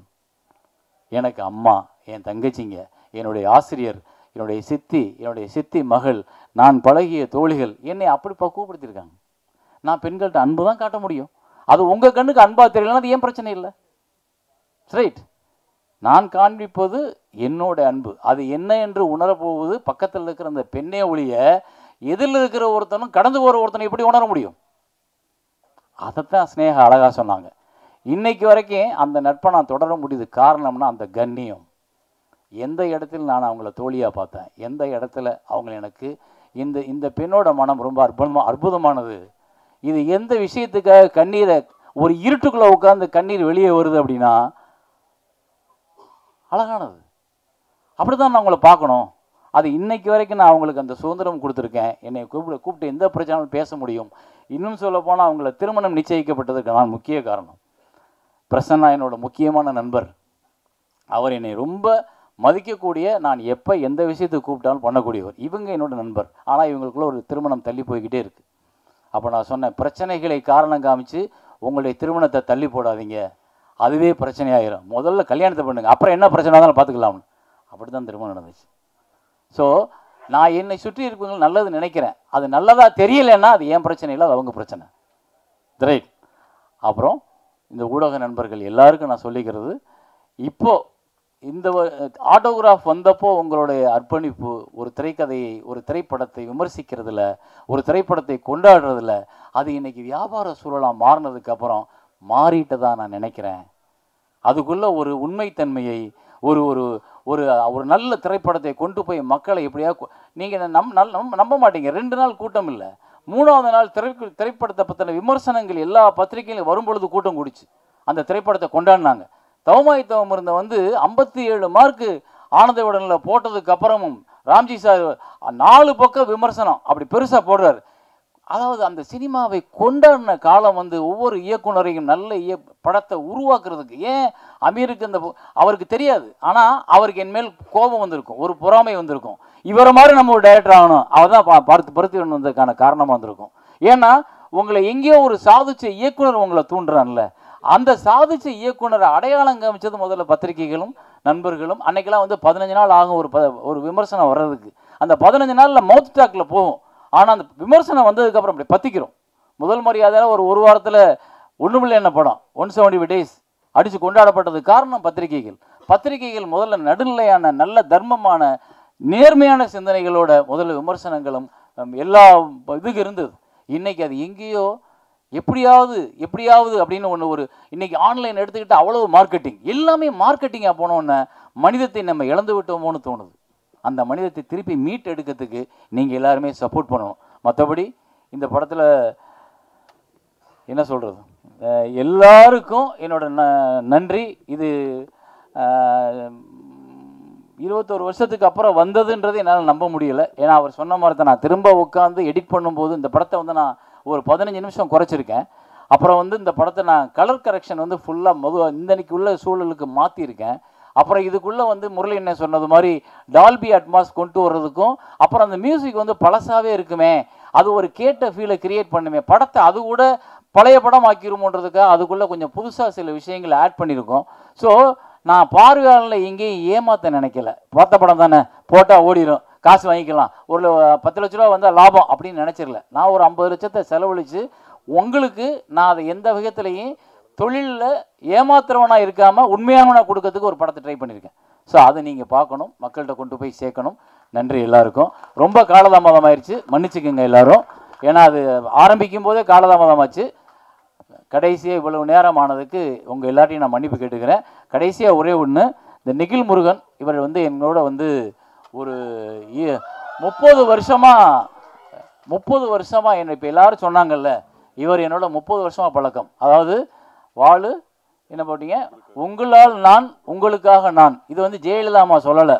எனக்கு அம்மா, என் தங்கச்சிங்க, என்னுடைய ஆசிரியர், என்னுடைய சித்தி மகள், நான் பழகிய தோழிகள் என்னை அப்படி பக்குவப்படுத்தியிருக்காங்க. நான் பெண்கள்கிட்ட அன்பு தான் காட்ட முடியும். அது உங்கள் கண்ணுக்கு அன்பாக தெரியலன்னா அது ஏன் பிரச்சனை இல்லை. ரைட்? நான் காண்பிப்பது என்னோட அன்பு. அது என்ன என்று உணரப்போவது பக்கத்தில் இருக்கிற அந்த பெண்ணே ஒழிய எதிரில் இருக்கிற ஒருத்தனும் கடந்து போகிற ஒருத்தனை எப்படி உணர முடியும்? அதைத்தான் ஸ்னேகா அழகாக சொன்னாங்க. இன்னைக்கு வரைக்கும் அந்த நட்பை நான் தொடர முடியுது. காரணம்னா அந்த கண்ணியம். எந்த இடத்துல நான் அவங்கள தோழியாக பார்த்தேன், எந்த இடத்துல அவங்க எனக்கு இந்த இந்த பெண்ணோட மனம் ரொம்ப அற்புதமானது. இது எந்த விஷயத்துக்காக கண்ணீரை ஒரு இருட்டுக்குள்ளே உட்காந்து கண்ணீர் வெளியே வருது அப்படின்னா அழகானது. அப்படி தான் நான் அவங்கள பார்க்கணும். அது இன்னைக்கு வரைக்கும் நான் அவங்களுக்கு அந்த சுதந்திரம் கொடுத்துருக்கேன். என்னை கூப்பிட்டு எந்த பிரச்சனையும் பேச முடியும். இன்னும் சொல்ல போனால் அவங்கள திருமணம் நிச்சயிக்கப்பட்டதுக்கு நான் முக்கிய காரணம். பிரசன்னா என்னோட முக்கியமான நண்பர். அவர் என்னை ரொம்ப மதிக்கக்கூடிய, நான் எப்போ எந்த விஷயத்துக்கு கூப்பிட்டாலும் பண்ணக்கூடியவர். இவங்க என்னோட நண்பர். ஆனால் இவங்களுக்குள்ள ஒரு திருமணம் தள்ளி போய்கிட்டே இருக்குது. அப்போ நான் சொன்னேன், பிரச்சனைகளை காரணம் காமிச்சு உங்களுடைய திருமணத்தை தள்ளி போடாதீங்க, அதுவே பிரச்சனையாயிரும். முதல்ல கல்யாணத்தை பண்ணுங்க, அப்புறம் என்ன பிரச்சனை இருந்தாலும் பார்த்துக்கலாம்னு. அப்படி தான் திருமணம் நடந்துச்சு. ஸோ நான் என்னை சுற்றி இருப்பவங்க நல்லது நினைக்கிறேன். அது நல்லதாக தெரியலைன்னா அது ஏன் பிரச்சனை இல்லை, அது அவங்க பிரச்சனை. ரைட். அப்புறம் இந்த ஊடக நண்பர்கள் எல்லாருக்கும் நான் சொல்லிக்கிறது, இப்போது இந்த ஆட்டோகிராஃப் வந்தப்போ உங்களுடைய அர்ப்பணிப்பு ஒரு திரைக்கதையை, ஒரு திரைப்படத்தை விமர்சிக்கிறதுல, ஒரு திரைப்படத்தை கொண்டாடுறதுல, அது இன்னைக்கு வியாபார சூழலாக மாறினதுக்கப்புறம் மாறிட்டு தான் நான் நினைக்கிறேன். அதுக்குள்ளே ஒரு உண்மைத்தன்மையை, ஒரு ஒரு ஒரு ஒரு நல்ல திரைப்படத்தை கொண்டு போய் மக்களை எப்படியா, நீங்கள் நம்ப மாட்டீங்க, 2 நாள் கூட்டம் இல்லை, 3ஆவது நாள் திரைப்படத்தை பற்றின விமர்சனங்கள் எல்லா பத்திரிகையிலும் வரும்பொழுது கூட்டம் கூடிச்சு. அந்த திரைப்படத்தை கொண்டாடினாங்க. தவமாய் தவம் இருந்த 57 மார்க்கு ஆனந்த விடனில் போட்டதுக்கு அப்புறமும் ராம்ஜி சார் 4 பக்கம் விமர்சனம் அப்படி பெருசாக போடுறாரு. அதாவது அந்த சினிமாவை கொண்டாடின காலம் ஒவ்வொரு இயக்குனரையும் நல்ல படத்தை உருவாக்குறதுக்கு. ஏன் அமீருக்கு அவருக்கு தெரியாது, ஆனால் அவருக்கு என் மேல் கோபம் வந்திருக்கும், ஒரு பொறாமை வந்திருக்கும். இவரை மாதிரி நம்ம ஒரு டைரக்டர் ஆகணும், அவர் தான் பருத்தி வந்ததுக்கான காரணமாக வந்திருக்கும். ஏன்னா உங்களை எங்கேயோ ஒரு சாதிச்ச இயக்குனர் உங்களை தூண்டுறான்ல, அந்த சாதிச்ச இயக்குனரை அடையாளம் காமிச்சது முதல்ல பத்திரிகைகளும் நண்பர்களும். அன்னைக்கெல்லாம் 15 நாள் ஆகும் ஒரு விமர்சனம் வர்றதுக்கு. அந்த 15 நாளில் மவுத் டாக்கில் போகும். ஆனால் அந்த விமர்சனம் வந்ததுக்கப்புறம் அப்படி பற்றிக்கிறோம். முதல் மரியாதையில் ஒரு வாரத்தில் ஒன்றுமில்லை என்ன படம் 175 days அடித்து கொண்டாடப்பட்டது காரணம் பத்திரிகைகள். பத்திரிகைகள் முதல்ல நடுநிலையான, நல்ல தர்மமான, நேர்மையான சிந்தனைகளோட முதல்ல விமர்சனங்களும் எல்லா இதுக்கு இருந்தது. இன்றைக்கி அது எங்கேயோ எப்படியாவது அப்படின்னு ஒரு இன்னைக்கு ஆன்லைன் எடுத்துக்கிட்டு அவ்வளவு மார்க்கெட்டிங், எல்லாமே மார்க்கெட்டிங்காக போனோன்னே மனிதத்தை நம்ம இழந்து விட்டோமோன்னு தோணுது. அந்த மனிதத்தை திருப்பி மீட் எடுக்கிறதுக்கு நீங்கள் எல்லாருமே சப்போர்ட் பண்ணணும். மற்றபடி இந்த படத்தில் என்ன சொல்கிறது, எல்லாருக்கும் என்னோட நன்றி. இது 21 வருஷத்துக்கு அப்புறம் வந்ததுன்றது என்னால் நம்ப முடியலை. ஏன்னா அவர் சொன்ன மாதிரி தான், நான் திரும்ப உட்காந்து எடிட் பண்ணும்போது இந்த படத்தை நான் ஒரு 15 நிமிஷம் குறைச்சிருக்கேன். அப்புறம் இந்த படத்தை நான் கலர் கரெக்ஷன் ஃபுல்லாக இன்றைக்கு உள்ள சூழலுக்கு மாற்றிருக்கேன். அப்புறம் இதுக்குள்ளே முரளி என்ன சொன்னது மாதிரி டால்பி அட்மாஸ் கொண்டு வர்றதுக்கும், அப்புறம் அந்த மியூசிக் பழசாகவே இருக்குமே, அது ஒரு கேட்ட ஃபீலை கிரியேட் பண்ணுமே, படத்தை அது கூட பழைய படம் ஆக்கிருமோன்றதுக்காக அதுக்குள்ளே கொஞ்சம் புதுசாக சில விஷயங்களை ஆட் பண்ணியிருக்கோம். ஸோ நான் பார்வையாளர்களை எங்கேயும் ஏமாற்ற நினைக்கல. பார்த்த படம் தானே, போட்டால் ஓடிடும், காசு வாங்கிக்கலாம், ஒரு 10 லட்ச ரூபா வந்தால் லாபம் அப்படின்னு நினச்சிடல. நான் ஒரு 50 லட்சத்தை செலவழித்து உங்களுக்கு நான் அதை எந்த விதத்துலையும் தொழிலில் ஏமாத்துறவனாக இருக்காமல் உண்மையானவனாக கொடுக்கறதுக்கு ஒரு படத்தை ட்ரை பண்ணியிருக்கேன். ஸோ அதை நீங்கள் பார்க்கணும், மக்கள்கிட்ட கொண்டு போய் சேர்க்கணும். நன்றி எல்லாருக்கும். ரொம்ப காலதாமதம் ஆயிடுச்சு, மன்னிச்சுக்கோங்க எல்லாரும். ஏன்னா அது ஆரம்பிக்கும் போதே காலதாமதமாச்சு. கடைசியாக இவ்வளவு நேரம் ஆனதுக்கு உங்கள் எல்லாத்தையும் நான் மன்னிப்பு கேட்டுக்கிறேன். கடைசியாக ஒரே ஒன்று, இந்த நிகில் முருகன் இவர் என்னோட ஒரு 30 வருஷமாக என்னை இப்போ எல்லாரும் சொன்னாங்கல்ல, இவர் என்னோட 30 வருஷமாக பழக்கம். அதாவது வாழு என்ன போட்டீங்க, உங்களால் நான் உங்களுக்காக நான், இது ஜெயலலிதா அம்மா சொல்லலை,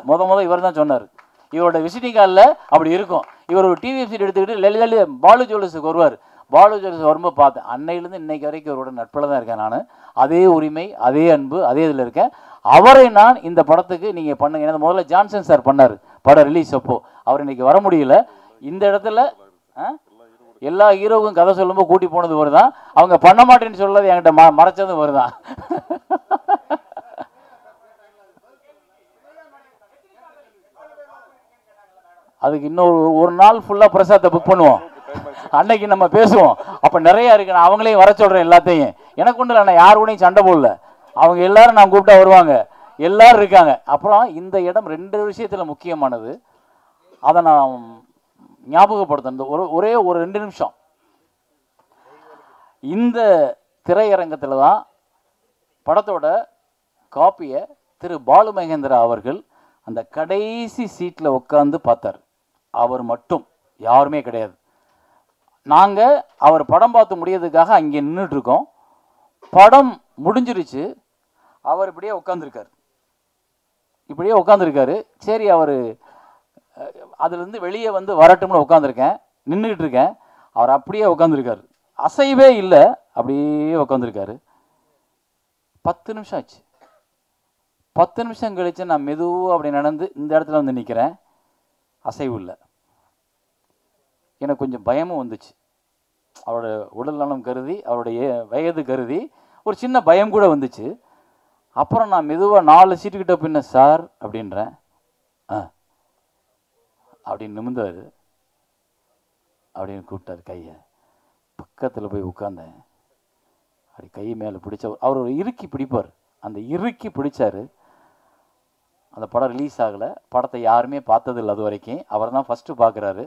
இவர் தான் சொன்னார். இவரோட விசிட்டிங் கார்டில் அப்படி இருக்கும். இவர் ஒரு டிவி சீட் எடுத்துக்கிட்டு பாலு ஜுவல்லர்ஸுக்கு வருவார். பாலு ஜுவல்லர்ஸ் வரும்போது பார்த்தேன், அன்னையிலேருந்து இன்னைக்கு வரைக்கும் அவரோட நட்பில் தான் இருக்கேன் நான். அதே உரிமை, அதே அன்பு, அதே இதில் இருக்கேன். அவரை நான் இந்த படத்துக்கு நீங்கள் பண்ணுங்க. ஏன்னா முதல்ல ஜான்சன் சார் பண்ணார் படம் ரிலீஸ் அப்போ, அவர் இன்னைக்கு வர முடியல. இந்த இடத்துல எல்லா ஹீரோவுக்கும் கதை சொல்லும்போது கூட்டி போனது வருதான், அவங்க பண்ண மாட்டேன்னு சொல்லது என்கிட்ட மறைச்சதும் வருதான். அதுக்கு ஒரு நாள் ஃபுல்லாக பிரசாத்தை புக் பண்ணுவோம், அன்னைக்கு நம்ம பேசுவோம். அப்போ நிறையா இருக்கு, நான் அவங்களையும் வர சொல்கிறேன் எல்லாத்தையும். எனக்கு ஒன்றும் இல்லை, நான் யார் கூடயும் சண்டை போடல, அவங்க எல்லாரும் நான் கூப்பிட்டா வருவாங்க, எல்லாரும் இருக்காங்க. அப்புறம் இந்த இடம் 2 விஷயத்தில் முக்கியமானது, அதை நான் ஞாபகப்படுத்த ஒரே ஒரு 2 நிமிஷம். இந்த திரையரங்கத்தில் தான் படத்தோட காப்பியை திரு பாலு மகேந்திரா அவர்கள் அந்த கடைசி சீட்டில் உட்காந்து பார்த்தார். அவர் மட்டும், யாருமே கிடையாது. நாங்கள் அவர் படம் பார்த்து முடியறதுக்காக அங்கே நின்றுட்டுருக்கோம். படம் முடிஞ்சிருச்சு. அவர் இப்படியே உட்காந்துருக்காரு. சரி, அவர் அதுலேருந்து வெளியே வந்து வரட்டும்னு உட்காந்துருக்கேன், நின்றுக்கிட்டு இருக்கேன். அவர் அப்படியே உட்காந்துருக்காரு, அசைவே இல்லை, அப்படியே உட்காந்துருக்காரு. 10 நிமிஷம் ஆச்சு. 10 நிமிஷம் கழிச்சு நான் மெதுவாக அப்படி நடந்து இந்த இடத்துல வந்து நிற்கிறேன். அசைவு இல்லை. எனக்கு கொஞ்சம் பயமும் வந்துச்சு. அவரோட உடல் நலம் கருதி, அவருடைய வயது கருதி ஒரு சின்ன பயம் கூட வந்துச்சு. அப்புறம் நான் மெதுவாக 4 சீட்டுக்கிட்ட பின்ன சார் அப்படின்றேன். அப்படின்னு நிமிந்தார். அப்படின்னு கூப்பிட்டார். கையை பக்கத்தில் போய் உட்காந்தேன். அப்படி கை மேலே பிடிச்ச அவர் ஒரு இறுக்கி பிடிப்பார். அந்த இறுக்கி பிடிச்சார். அந்த படம் ரிலீஸ் ஆகலை. படத்தை யாருமே பார்த்ததில்லை அது வரைக்கும். அவர் தான் ஃபஸ்ட்டு பார்க்குறாரு.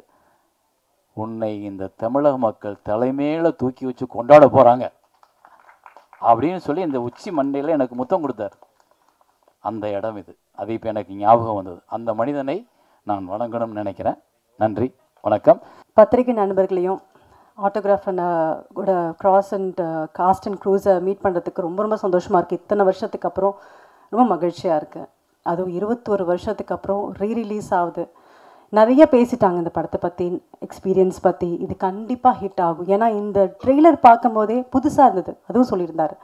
உன்னை இந்த தமிழக மக்கள் தலைமையில தூக்கி வச்சு கொண்டாட போகிறாங்க அப்படின்னு சொல்லி இந்த உச்சி மண்டையில் எனக்கு முத்தம் கொடுத்தார். அந்த இடம் இது. அது இப்போ எனக்கு ஞாபகம் வந்தது. அந்த மனிதனை நான் வணங்கணும்னு நினைக்கிறேன். நன்றி, வணக்கம். பத்திரிகை நண்பர்களையும் ஆட்டோகிராஃப் கூட கிராஸ் அண்ட் காஸ்ட் அண்ட் க்ரூஸை மீட் பண்ணுறதுக்கு ரொம்ப ரொம்ப சந்தோஷமாக இருக்குது. இத்தனை வருஷத்துக்கு அப்புறம் ரொம்ப மகிழ்ச்சியாக இருக்குது. அதுவும் 21 வருஷத்துக்கு அப்புறம் ரீரிலீஸ் ஆகுது. நிறைய பேசிட்டாங்க இந்த படத்தை பற்றி, எக்ஸ்பீரியன்ஸ் பற்றி. இது கண்டிப்பாக ஹிட் ஆகும். ஏன்னா இந்த ட்ரெய்லர் பார்க்கும்போதே புதுசாக இருந்தது. அதுவும் சொல்லியிருந்தார்.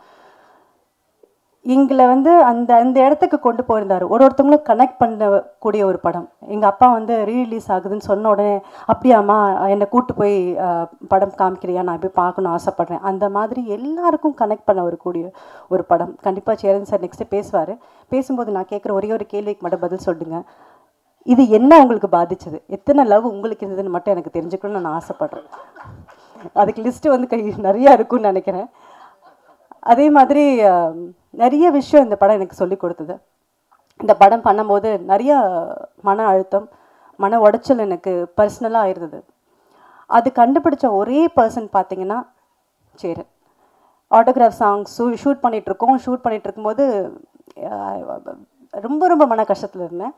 எங்களை வந்து அந்த அந்த இடத்துக்கு கொண்டு போயிருந்தார். ஒருத்தவங்களும் கனெக்ட் பண்ணக்கூடிய ஒரு படம். எங்கள் அப்பா வந்து ரீரிலீஸ் ஆகுதுன்னு சொன்ன உடனே, அப்படியாம்மா என்னை கூப்பிட்டு போய் படம் காமிக்கிறியா, நான் போய் பார்க்கணுன்னு ஆசைப்பட்றேன். அந்த மாதிரி எல்லாருக்கும் கனெக்ட் பண்ண வரக்கூடிய ஒரு படம். கண்டிப்பாக சேரன் சார் நெக்ஸ்ட்டு பேசுவார். பேசும்போது நான் கேட்குற ஒரே ஒரு கேள்விக்கு மட்டும் பதில் சொல்லுங்க. இது என்ன உங்களுக்கு பாதிச்சது, எத்தனை லவ் உங்களுக்கு இருந்ததுன்னு மட்டும் எனக்கு தெரிஞ்சுக்கணும்னு நான் ஆசைப்பட்றேன். அதுக்கு லிஸ்ட்டு வந்து நிறையா இருக்குன்னு நினைக்கிறேன். அதே மாதிரி நிறைய விஷயம் இந்த படம் எனக்கு சொல்லி கொடுத்தது. இந்த படம் பண்ணும்போது நிறைய மன அழுத்தம், மன உடைச்சல் எனக்கு பர்சனலாக இருந்தது. அது கண்டுபிடிச்ச ஒரே பர்சன் பார்த்தீங்கன்னா சேரன். ஆட்டோகிராஃப் சாங்ஸ் ஷூட் பண்ணிகிட்ருக்கோம். ஷூட் பண்ணிகிட்டு இருக்கும்போது ரொம்ப ரொம்ப மன கஷ்டத்தில் இருந்தேன்.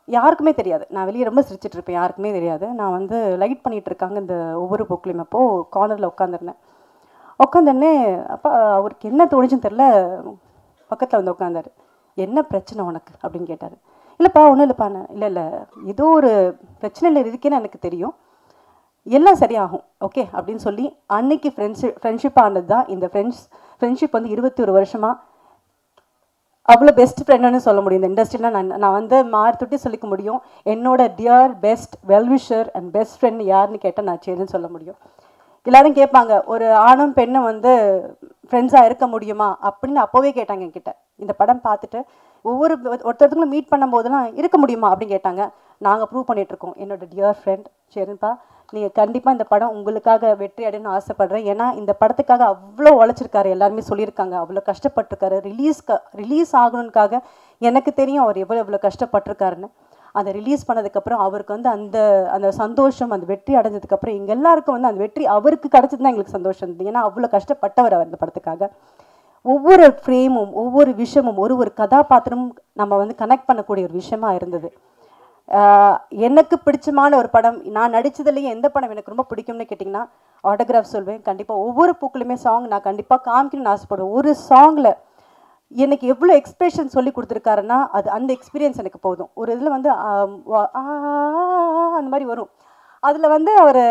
யாருக்குமே தெரியாது. நான் வெளியே ரொம்ப சிரிச்சிட்ருப்பேன், யாருக்குமே தெரியாது. நான் வந்து லைட் பண்ணிகிட்டு இருக்காங்க இந்த ஒவ்வொரு புக்லையும். அப்போது கார்னரில் உட்காந்துருந்தேன். உட்காந்தோடனே அப்போ அவருக்கு என்ன தோணுச்சுன்னு தெரில, பக்கத்தில் வந்து உட்காந்தார். என்ன பிரச்சனை உனக்கு அப்படின்னு கேட்டார். இல்லைப்பா ஒன்றும் இல்லைப்பா. இல்லை ஏதோ ஒரு பிரச்சனையில் இருக்கேன்னு எனக்கு தெரியும், எல்லாம் சரியாகும் ஓகே அப்படின்னு சொல்லி அன்னைக்கு ஃப்ரெண்ட்ஷிப் ஆனது தான் இந்த ஃப்ரெண்ட்ஷிப் வந்து 21 வருஷமாக அவ்வளோ பெஸ்ட் ஃப்ரெண்டுன்னு சொல்ல முடியும். இந்த இண்டஸ்ட்ரியில் நான் வந்து தொட்டி சொல்லிக்க முடியும். என்னோட dear best well-wisher and best friend யாருன்னு கேட்டால் நான் சேருன்னு சொல்ல முடியும். எல்லோரும் கேட்பாங்க, ஒரு ஆணும் பெண்ணும் வந்து ஃப்ரெண்ட்ஸாக இருக்க முடியுமா அப்படின்னு அப்போவே கேட்டாங்க என்கிட்ட. இந்த படம் பார்த்துட்டு ஒருத்தருக்கும் மீட் பண்ணும்போதெல்லாம் இருக்க முடியுமா அப்படின்னு கேட்டாங்க. நாங்கள் ப்ரூவ் பண்ணிகிட்ருக்கோம். என்னோட டியர் ஃப்ரெண்ட் சேரன்பா, நீங்கள் கண்டிப்பாக இந்த படம் உங்களுக்காக வெற்றி அடையணும்னு ஆசைப்பட்றேன். ஏன்னா இந்த படத்துக்காக அவ்வளோ உழைச்சிருக்காரு, எல்லாருமே சொல்லியிருக்காங்க. அவ்வளோ கஷ்டப்பட்டிருக்காரு. ரிலீஸ் ஆகணுன்னுக்காக எனக்கு தெரியும் அவர் எவ்வளோ கஷ்டப்பட்டிருக்காருன்னு. அதை ரிலீஸ் பண்ணதுக்கப்புறம் அவருக்கு வந்து அந்த சந்தோஷம், அந்த வெற்றி அடைஞ்சதுக்கப்புறம் எங்கள் எல்லாருக்கும் வந்து அந்த வெற்றி அவருக்கு கிடச்சது தான் எங்களுக்கு சந்தோஷம் இருந்தது. ஏன்னா அவ்வளோ கஷ்டப்பட்டவர் அவர் இந்த படத்துக்காக. ஒவ்வொரு ஃப்ரேமும் ஒவ்வொரு விஷயமும் ஒரு கதாபாத்திரமும் நம்ம வந்து கனெக்ட் பண்ணக்கூடிய ஒரு விஷயமா இருந்தது. எனக்கு பிடிச்சமான ஒரு படம், நான் நடித்ததுலேயே எந்த படம் எனக்கு ரொம்ப பிடிக்கும்னு கேட்டிங்கன்னா ஆட்டோகிராஃப் சொல்வேன். கண்டிப்பாக ஒவ்வொரு பூக்களுமே சாங் நான் கண்டிப்பாக காமிக்கணும்னு ஆசைப்படுவேன். ஒரு சாங்கில் எனக்கு எவ்வளோ எக்ஸ்பிரஷன் சொல்லி கொடுத்துருக்காருன்னா அந்த எக்ஸ்பீரியன்ஸ் எனக்கு போதும். ஒரு இதில் வந்து அந்த மாதிரி வரும். அதில் வந்து அவர்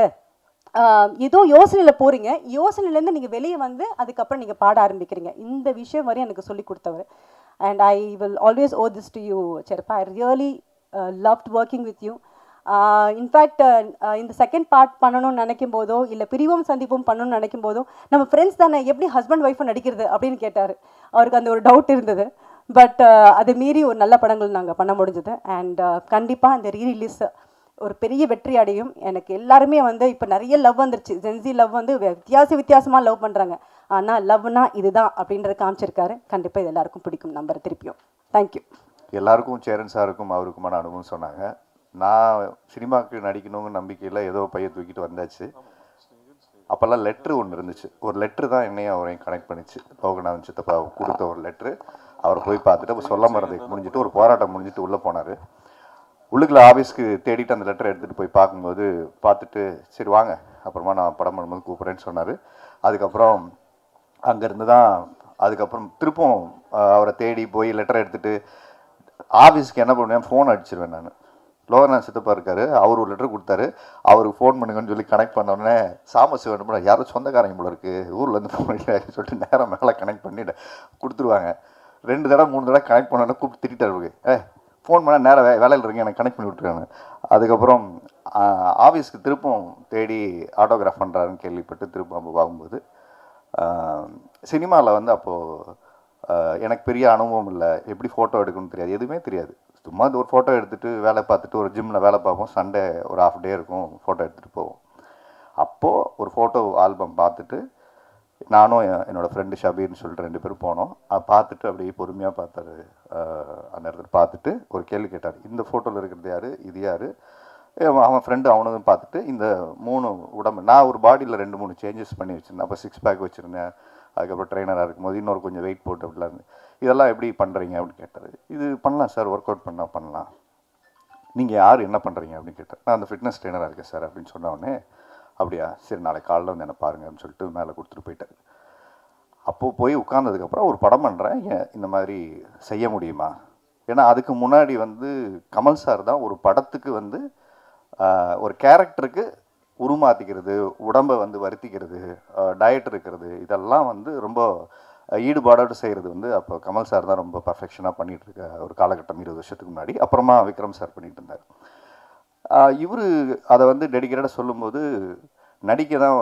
ஏதோ யோசனையில் போகிறீங்க, யோசனையிலேருந்து நீங்கள் வெளியே வந்து அதுக்கப்புறம் நீங்கள் பாட ஆரம்பிக்கிறீங்க. இந்த விஷயம் வரையும் எனக்கு சொல்லி கொடுத்தவர். And I will always owe this to you செரப்பா. I really loved working with you. In fact இந்த செகண்ட் பார்ட் பண்ணணும்னு நினைக்கும் போதோ இல்லை பிரிவும் சந்திப்பும் பண்ணணும்னு நினைக்கும் போதோ நம்ம ஃப்ரெண்ட்ஸ் தானே, எப்படி ஹஸ்பண்ட் ஒய்ஃபும் நடிக்கிறது அப்படின்னு கேட்டார். அவருக்கு அந்த ஒரு டவுட் இருந்தது. பட் அதை மீறி ஒரு நல்ல படங்கள் நாங்கள் பண்ண முடிஞ்சது. அண்ட் கண்டிப்பாக இந்த ரீரிலீஸ் ஒரு பெரிய வெற்றி அடையும். எனக்கு எல்லாருமே வந்து இப்போ நிறைய லவ் வந்துருச்சு. ஜென்சி லவ் வந்து வித்தியாசமாக லவ் பண்ணுறாங்க. ஆனால் லவ்னா இதுதான் அப்படின்றத காமிச்சிருக்காரு. கண்டிப்பாக இது எல்லாருக்கும் பிடிக்கும் நம்பர் திருப்பியும். தேங்க்யூ. எல்லாருக்கும் சேரன் சாருக்கும் அவருக்குமான அனுபவம் சொன்னாங்க. நான் சினிமாவுக்கு நடிக்கணுங்கிற நம்பிக்கையில் ஏதோ பையன் தூக்கிட்டு வந்தாச்சு. அப்போல்லாம் லெட்ரு ஒன்று இருந்துச்சு. ஒரு லெட்ரு தான் என்னையும் அவரையும் கனெக்ட் பண்ணிச்சு. லோகநாதன் சித்தப்பா கொடுத்த ஒரு லெட்ரு. அவரை போய் பார்த்துட்டு அப்போ சொல்ல மறந்து முடிஞ்சிட்டு ஒரு போராட்டம் முடிஞ்சிட்டு உள்ளே போனார். உள்ளுக்குள்ள ஆஃபீஸ்க்கு தேடிட்டு அந்த லெட்டரை எடுத்துகிட்டு போய் பார்க்கும்போது பார்த்துட்டு சரி வாங்க அப்புறமா நான் படம் பண்ணும்போது கூப்பிட்றேன்னு சொன்னார். அதுக்கப்புறம் அங்கேருந்து தான் அதுக்கப்புறம் திருப்பவும் அவரை தேடி போய் லெட்டரை எடுத்துகிட்டு ஆஃபீஸ்க்கு என்ன பண்ணுவேன், ஃபோன் அடிச்சிருவேன் நான். லோகநாதன் சித்தப்பா இருக்கார், அவர் ஒரு லெட்டர் கொடுத்தாரு, அவருக்கு ஃபோன் பண்ணுங்கன்னு சொல்லி கனெக்ட் பண்ணோடனே சாமசிவன் யாரும் சொந்தக்காரங்க போல இருக்குது ஊர்லேருந்து ஃபோன் அடிக்கிறாரு சொல்லிட்டு நேரம் மேலே கனெக்ட் பண்ணிட்டு கொடுத்துருவாங்க. 2 தடவை 3 தடவை கனெக்ட் பண்ணோன்னே கூப்பிட்டு திட்டாரு, ஃபோன் பண்ணால் நேரம் வேலையில் இருக்கு எனக்கு கனெக்ட் பண்ணி விட்டுருக்காங்க. அதுக்கப்புறம் ஆஃபீஸ்க்கு திருப்பம் தேடி ஆட்டோகிராஃப் பண்ணுறாருன்னு கேள்விப்பட்டு திருப்பம் அப்போ பார்க்கும்போது சினிமாவில் வந்து அப்போது எனக்கு பெரிய அனுபவம் இல்லை, எப்படி ஃபோட்டோ எடுக்கணும்னு தெரியாது, எதுவுமே தெரியாது. சும்மா ஒரு ஃபோட்டோ எடுத்துகிட்டு வேலை பார்த்துட்டு ஒரு ஜிம்மில் வேலை பார்ப்போம், சண்டே ஒரு ½ டே இருக்கும், ஃபோட்டோ எடுத்துகிட்டு போவோம். அப்போது ஒரு ஃபோட்டோ ஆல்பம் பார்த்துட்டு நானும் என்னோடய ஃப்ரெண்டு ஷபீர்னு சொல்லிட்டு 2 பேரும் போனோம். பார்த்துட்டு அப்படியே பொறுமையாக பார்த்தாரு. அந்த இடத்துல பார்த்துட்டு ஒரு கேள்வி கேட்டார், இந்த ஃபோட்டோவில் இருக்கிறது யார், இது யார்? அவன் ஃப்ரெண்டு அவனதும் பார்த்துட்டு இந்த 3 உடம்பு நான் ஒரு பாடியில் 2-3 சேஞ்சஸ் பண்ணி வச்சுருந்தேன். அப்போ 6 பேக் வச்சுருந்தேன். அதுக்கப்புறம் ட்ரெயினராக இருக்கும்போது இன்னொரு கொஞ்சம் வெயிட் போட்டு அப்படிலாம் இருந்து இதெல்லாம் எப்படி பண்ணுறீங்க அப்படின்னு கேட்டார். இது பண்ணலாம் சார், ஒர்க் அவுட் பண்ணலாம். நீங்கள் யார் என்ன பண்ணுறீங்க அப்படின்னு கேட்டார். நான் அந்த ஃபிட்னஸ் ட்ரெயினராக இருக்கேன் சார் அப்படின்னு சொன்னோடனே அப்படியா சரி நாளைக்கு காலையில் வந்து என்ன பாருங்கள் அப்படின்னு சொல்லிட்டு மேலே கொடுத்துட்டு போயிட்டார். அப்போது போய் உட்கார்ந்ததுக்கப்புறம் ஒரு படம் பண்ணுறேன், இந்த மாதிரி செய்ய முடியுமா? ஏன்னா அதுக்கு முன்னாடி வந்து கமல் சார் தான் ஒரு படத்துக்கு வந்து ஒரு கேரக்டருக்கு உருமாற்றிக்கிறது, உடம்பை வந்து வருத்திக்கிறது, டயட் இருக்கிறது, இதெல்லாம் வந்து ரொம்ப ஈடுபாடோடு செய்கிறது வந்து அப்போ கமல் சார் தான் ரொம்ப பர்ஃபெக்ஷனாக பண்ணிகிட்டு இருக்க ஒரு காலகட்டம் 20 வருஷத்துக்கு முன்னாடி. அப்புறமா விக்ரம் சார் பண்ணிகிட்டு இருந்தார். இவர் அதை வந்து டெடிக்கேட்டடாக சொல்லும்போது நடிக்க தான்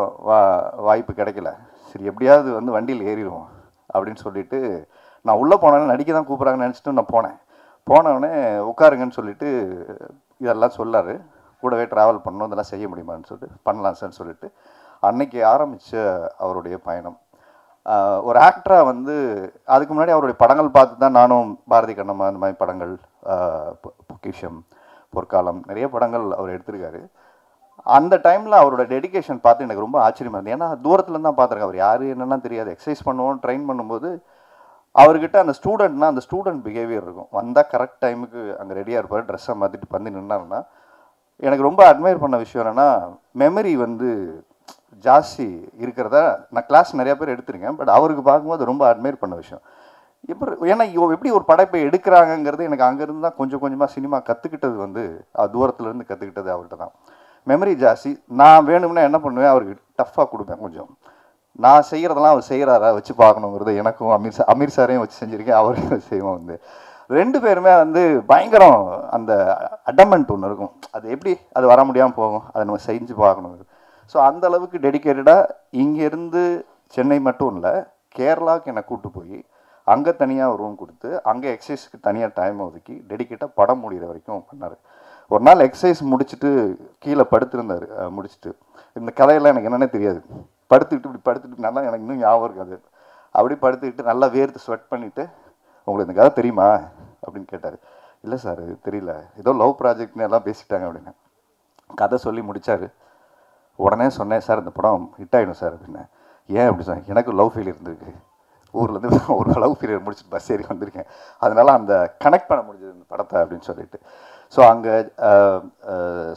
வாய்ப்பு கிடைக்கல. சரி எப்படியாவது வந்து வண்டியில் ஏறிடுவோம் அப்படின்னு சொல்லிட்டு நான் உள்ளே போனேன்னு நடிக்க தான் கூப்பிட்றாங்கன்னு நினச்சிட்டு நான் போனவுடனே உட்காருங்கன்னு சொல்லிட்டு இதெல்லாம் சொல்லார். கூடவே ட்ராவல் பண்ணணும், இதெல்லாம் செய்ய முடியுமான்னு சொல்லிட்டு பண்ணலாம் சார்ன்னு சொல்லிட்டு அன்னைக்கு ஆரம்பித்த அவருடைய பயணம். ஒரு ஆக்டராக வந்து அதுக்கு முன்னாடி அவருடைய படங்கள் பார்த்து தான் நானும் பாரதி கண்ணம்மா அந்த மாதிரி படங்கள், பொக்கிஷம், பொற்காலம், நிறைய படங்கள் அவர் எடுத்திருக்காரு. அந்த டைமில் அவரோட டெடிக்கேஷன் பார்த்து எனக்கு ரொம்ப ஆச்சரியமாக இருந்தது. ஏன்னா தூரத்துலேருந்து தான் பார்த்துருக்கேன். அவர் யார் என்னென்னா தெரியாது. எக்ஸசைஸ் பண்ணுவோம், ட்ரெயின் பண்ணும்போது அவர்கிட்ட அந்த ஸ்டூடெண்ட் பிஹேவியர் இருக்கும். வந்தால் கரெக்ட் டைமுக்கு அங்கே ரெடியாக இருப்பார், ட்ரெஸ்ஸை மாற்றிட்டு வந்து நின்னாருன்னா. எனக்கு ரொம்ப அட்மையர் பண்ண விஷயம் என்னென்னா மெமரி வந்து ஜாஸ்தி இருக்கிறதா நான் கிளாஸ் நிறையா பேர் எடுத்திருக்கேன். பட் அவருக்கு பார்க்கும்போது ரொம்ப அட்மையர் பண்ண விஷயம் ஏன்னா எப்படி ஒரு படைப்பை எடுக்கிறாங்கங்கிறது எனக்கு அங்கேருந்து தான் கொஞ்சம் கொஞ்சமாக சினிமா கற்றுக்கிட்டது வந்து தூரத்துலேருந்து கற்றுக்கிட்டது அவர்கிட்ட தான். மெமரி ஜாஸ்தி. நான் வேணும்னா என்ன பண்ணுவேன், அவருக்கு டஃப்பாக கொடுப்பேன். கொஞ்சம் நான் செய்கிறதெல்லாம் அவர் செய்கிறாரா வச்சு பார்க்கணுங்கிறது எனக்கும் அமீர் சாரையும் வச்சு செஞ்சுருக்கேன், அவரையும் செய்வோம். வந்து 2 பேருமே வந்து பயங்கரம் அந்த அடமெண்ட் ஒன்று இருக்கும். அது எப்படி அது வர முடியாமல் போகும், அதை நம்ம செஞ்சு பார்க்கணும். ஸோ அந்த அளவுக்கு டெடிக்கேட்டடாக இங்கேருந்து சென்னை மட்டும் இல்லை கேரளாவுக்கு என்னை கூப்பிட்டு போய் அங்கே தனியாக ஒரு ரூம் கொடுத்து அங்கே எக்ஸசைஸ்க்கு தனியாக டைம் ஒதுக்கி டெடிக்கேட்டாக படம் முடிகிற வரைக்கும் பண்ணார். ஒரு நாள் எக்ஸசைஸ் முடிச்சுட்டு கீழே படுத்திருந்தார். முடிச்சுட்டு இந்த கதையெல்லாம் எனக்கு என்னென்னே தெரியாது. படுத்துக்கிட்டு நல்லா எனக்கு இன்னும் ஞாபகம் இருக்காது. அப்படி படுத்துக்கிட்டு நல்லா வேர்த்து ஸ்வெட் பண்ணிவிட்டு உங்களுக்கு இந்த கதை தெரியுமா அப்படின்னு கேட்டார். இல்லை சார் தெரியல, ஏதோ லவ் ப்ராஜெக்ட்னு எல்லாம் பேசிட்டாங்க அப்படின்னு கதை சொல்லி முடித்தார். உடனே சொன்னேன், சார் இந்த படம் ஹிட் ஆகிடும் சார் அப்படின்னு. ஏன் அப்படி சொன்னேன், எனக்கு லவ் ஃபெயிலியர் இருந்திருக்கு. ஊர்லேருந்து ஒரு லவ் ஃபெயிலியர் முடிச்சுட்டு பஸ் ஏறி வந்திருக்கேன், அதனால் அந்த கனெக்ட் பண்ண முடிஞ்சது இந்த படத்தை அப்படின்னு சொல்லிட்டு. ஸோ அங்கே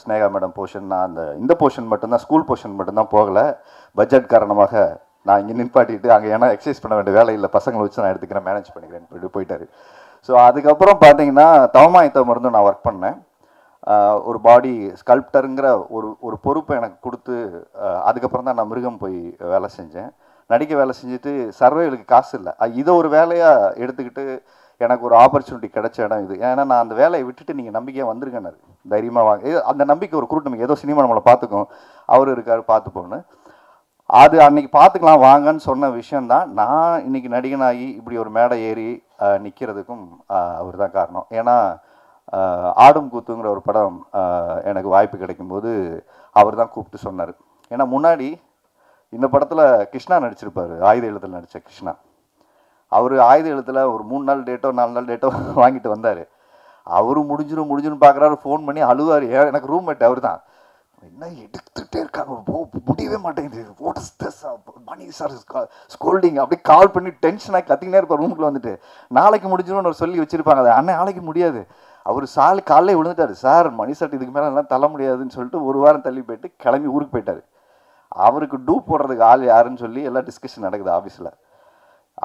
ஸ்னேகா மேடம் போர்ஷன், நான் இந்த போர்ஷன் மட்டும்தான், ஸ்கூல் போர்ஷன் மட்டும்தான் போகலை. பட்ஜெட் காரணமாக நான் இங்கே நின்பாட்டிட்டு அங்கே ஏன்னா எக்ஸசைஸ் பண்ண வேண்டிய வேலை இல்லை, பசங்களை வச்சு நான் எடுத்துக்கிறேன், மேனேஜ் பண்ணிக்கிறேன்னு போயிட்டார். ஸோ அதுக்கப்புறம் பார்த்தீங்கன்னா தவமாயத்த மருந்து நான் ஒர்க் பண்ணேன். ஒரு பாடி ஸ்கல்ப்டருங்கிற ஒரு பொறுப்பை எனக்கு கொடுத்து அதுக்கப்புறம் தான் நான் மிருகம் போய் வேலை செஞ்சேன். நடிக்க வேலை செஞ்சுட்டு சர்வைவலுக்கு காசு இல்லை, இதை ஒரு வேலையாக எடுத்துக்கிட்டு எனக்கு ஒரு ஆப்பர்ச்சுனிட்டி கிடைச்ச இடம் இது. ஏன்னா நான் அந்த வேலையை விட்டுட்டு நீங்கள் நம்பிக்கையாக வந்திருக்கேன், தைரியமாக வாங்க. அந்த நம்பிக்கை ஒரு குரூட் நம்பிக்கை, ஏதோ சினிமா நம்மளை பார்த்துக்கும், அவர் இருக்கார் பார்த்துப்போன்னு. அது அன்றைக்கி பார்த்துக்கலாம் வாங்கன்னு சொன்ன விஷயந்தான் நான் இன்றைக்கி நடிகனாகி இப்படி ஒரு மேடை ஏறி நிற்கிறதுக்கும் அவர் தான் காரணம். ஏன்னா ஆடும் கூத்துங்கிற ஒரு படம் எனக்கு வாய்ப்பு கிடைக்கும்போது அவர் தான் கூப்பிட்டு சொன்னார். ஏன்னா முன்னாடி இந்த படத்தில் கிருஷ்ணா நடிச்சிருப்பார், ஆயுத எழுத்தில் நடித்த கிருஷ்ணா. அவர் ஆயுத எழுத்தில் ஒரு 3 நாள் டேட்டோ 4 நாள் டேட்டோ வாங்கிட்டு வந்தார். அவரும் முடிஞ்சிடும் பார்க்குறாரு, ஃபோன் பண்ணி அழுவார். எனக்கு ரூம்மேட் அவர் தான். என்ன எடுத்துகிட்டே இருக்காங்க, முடியவே மாட்டேங்குது, what is this, Mani sir scolding, அப்படியே கால் பண்ணி டென்ஷனாக கத்திக்கினே இருப்பார் ரூமுக்குள்ள வந்துட்டு. நாளைக்கு முடிஞ்சிடும்னு ஒரு சொல்லி வச்சுருப்பாங்க. அது அண்ணன் நாளைக்கு முடியாது, அவர் காலையில் விழுந்துட்டார். சார் மணி சார் இதுக்கு மேலே எல்லாம் தள்ள முடியாதுன்னு சொல்லிட்டு ஒரு வாரம் தள்ளி போயிட்டு கிளம்பி ஊருக்கு போயிட்டார். அவருக்கு டூப் போடுறதுக்கு ஆள் யாருன்னு சொல்லி எல்லாம் டிஸ்கஷன் நடக்குது ஆஃபீஸில்.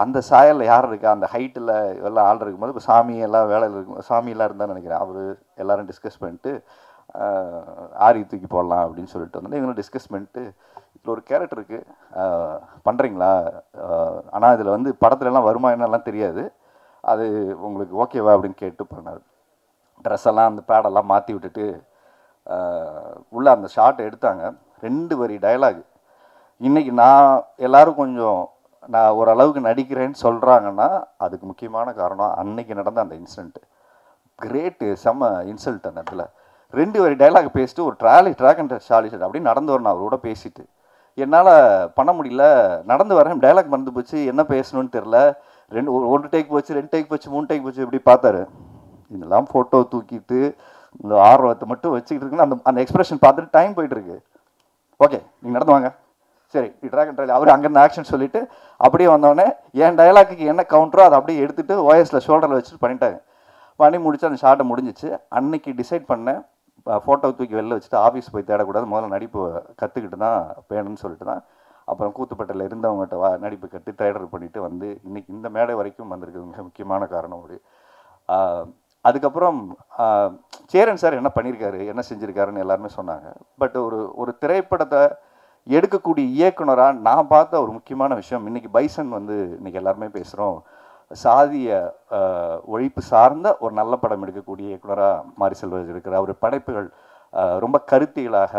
அந்த சாயலில் யார் இருக்கா, அந்த ஹைட்டில் எல்லாம் ஆள் இருக்கும்போது இப்போ சாமி எல்லாம் வேலையில் இருக்கும், சாமியெல்லாம் இருந்தான்னு நினைக்கிறேன். அவர் எல்லோரும் டிஸ்கஸ் பண்ணிட்டு ஆரி தூக்கி போடலாம் அப்படின்னு சொல்லிட்டு வந்து இவங்களும் டிஸ்கஸ் பண்ணிட்டு, இதில் ஒரு கேரக்டர் இருக்குது பண்ணுறீங்களா, ஆனால் இதில் வந்து படத்துலலாம் வருமா என்னெல்லாம் தெரியாது, அது உங்களுக்கு ஓகேவா அப்படின்னு கேட்டு பண்ணார். ட்ரெஸ்ஸெல்லாம் அந்த பேடெல்லாம் மாற்றி விட்டுட்டு உள்ளே அந்த ஷார்ட் எடுத்தாங்க. 2 வரி டயலாக். இன்றைக்கி நான் எல்லோரும் கொஞ்சம் நான் ஓரளவுக்கு நடிக்கிறேன்னு சொல்கிறாங்கன்னா அதுக்கு முக்கியமான காரணம் அன்னைக்கு நடந்த அந்த இன்சிடெண்ட்டு. கிரேட்டு, செம்ம இன்சல்ட். அந்த இடத்துல 2 வரி டைலாக் பேசிட்டு ஒரு ட்ராக் அண்ட் ஷாலிஷட் அப்படியே நடந்து வரணும் அவரோட பேசிட்டு. என்னால் பண்ண முடியல, நடந்து வரேன், டைலாக் மறந்து போச்சு, என்ன பேசணும்னு தெரில. 1 டேக் போச்சு, 2 டேக் போச்சு, 3 டேக் போச்சு, இப்படி பார்த்தாரு. இதெல்லாம் ஃபோட்டோ தூக்கிட்டு இந்த ஆர்வத்தை மட்டும் வச்சுக்கிட்டு இருக்குன்னு அந்த எக்ஸ்பிரஷன் பார்த்துட்டு டைம் போயிட்டுருக்கு. ஓகே நீங்கள் நடந்து வாங்க, சரி ட்ராக் அண்ட் ட்ரைல். அவர் அங்கேருந்து ஆக்ஷன் சொல்லிவிட்டு அப்படியே வந்தோடனே என் டைலாக்கு என்ன கவுண்டரோ அதை அப்படியே எடுத்துகிட்டு ஓஎஸில் ஷோல்டரில் வச்சுட்டு பண்ணிட்டாங்க. பண்ணி முடிச்சு அந்த ஷார்ட்டை முடிஞ்சிச்சு. அன்னைக்கு டிசைட் பண்ணேன், ஃபோட்டோவை தூக்கி வெளில வச்சுட்டு ஆஃபீஸ் போய் தேடக்கூடாது, முதல்ல நடிப்பு கற்றுக்கிட்டு தான் வேணும்னு சொல்லிட்டு தான் அப்புறம் கூத்துப்பட்டில் இருந்தவங்ககிட்ட நடிப்பு கற்று ட்ரைடர் பண்ணிவிட்டு வந்து இன்றைக்கி இந்த மேடை வரைக்கும் வந்திருக்கு. மிக முக்கியமான காரணம் ஒரு. அதுக்கப்புறம் சேரன் சார் என்ன பண்ணியிருக்காரு, என்ன செஞ்சுருக்காருன்னு எல்லாருமே சொன்னாங்க. பட் ஒரு திரைப்படத்தை எடுக்கக்கூடிய இயக்குனராக நான் பார்த்த ஒரு முக்கியமான விஷயம், இன்றைக்கி பைசன் வந்து இன்றைக்கி எல்லாருமே பேசுகிறோம், சாதிய ஒழிப்பு சார்ந்த ஒரு நல்ல படம் எடுக்கக்கூடிய இயக்குனராக மாரி செல்வராஜ் இருக்கிற அவர் படைப்புகள் ரொம்ப கருத்தியலாக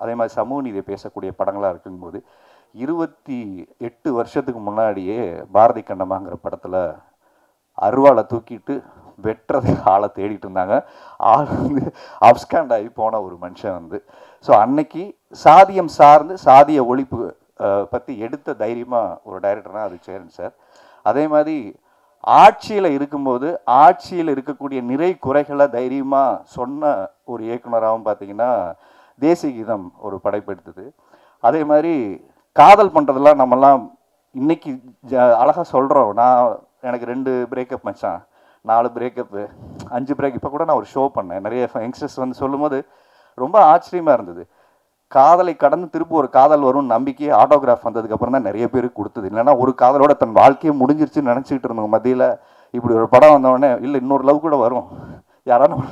அதே மாதிரி சமூக நீதியை பேசக்கூடிய படங்களாக இருக்கும்போது 28 வருஷத்துக்கு முன்னாடியே பாரதி கண்ணம்மாங்கிற படத்தில் அருவாளை தூக்கிட்டு வெட்டுறதுக்கு ஆளை தேடிட்டு இருந்தாங்க. ஆள் வந்து அப்ஸ்காண்ட் ஆகி போன ஒரு மனுஷன் வந்து. ஸோ அன்னைக்கு சாதியம் சார்ந்து சாதிய ஒழிப்பு பற்றி எடுத்த தைரியமாக ஒரு டைரக்டர்னால் அது சேரன் சார். அதே மாதிரி ஆட்சியில் இருக்கும்போது ஆட்சியில் இருக்கக்கூடிய நிறை குறைகளை தைரியமாக சொன்ன ஒரு இயக்குனராகவும் பார்த்தீங்கன்னா தேசிய கீதம் ஒரு படைப்பெடுத்தது. அதே மாதிரி காதல் பண்ணுறதெல்லாம் நம்மலாம் இன்னைக்கு அழகாக சொல்கிறோம். எனக்கு 2 பிரேக்கப் மச்சான், 4 பிரேக்கப்பு, 5 பிரேக். இப்போ கூட நான் ஒரு ஷோ பண்ணேன், நிறைய யங்ஸ்டர்ஸ் வந்து சொல்லும்போது ரொம்ப ஆச்சரியமாக இருந்தது. காதலை கடந்து திரும்ப ஒரு காதல் வரும் நம்பிக்கையை ஆட்டோகிராஃப் வந்ததுக்கப்புறம் தான் நிறைய பேருக்கு கொடுத்தது. இல்லைன்னா ஒரு காதலோட தன் வாழ்க்கையை முடிஞ்சிருச்சுன்னு நினச்சிக்கிட்டு இருந்தவங்க மத்தியில் இப்படி ஒரு படம் வந்தோடனே இல்லை இன்னொரு லவ் கூட வரும், யாராலும்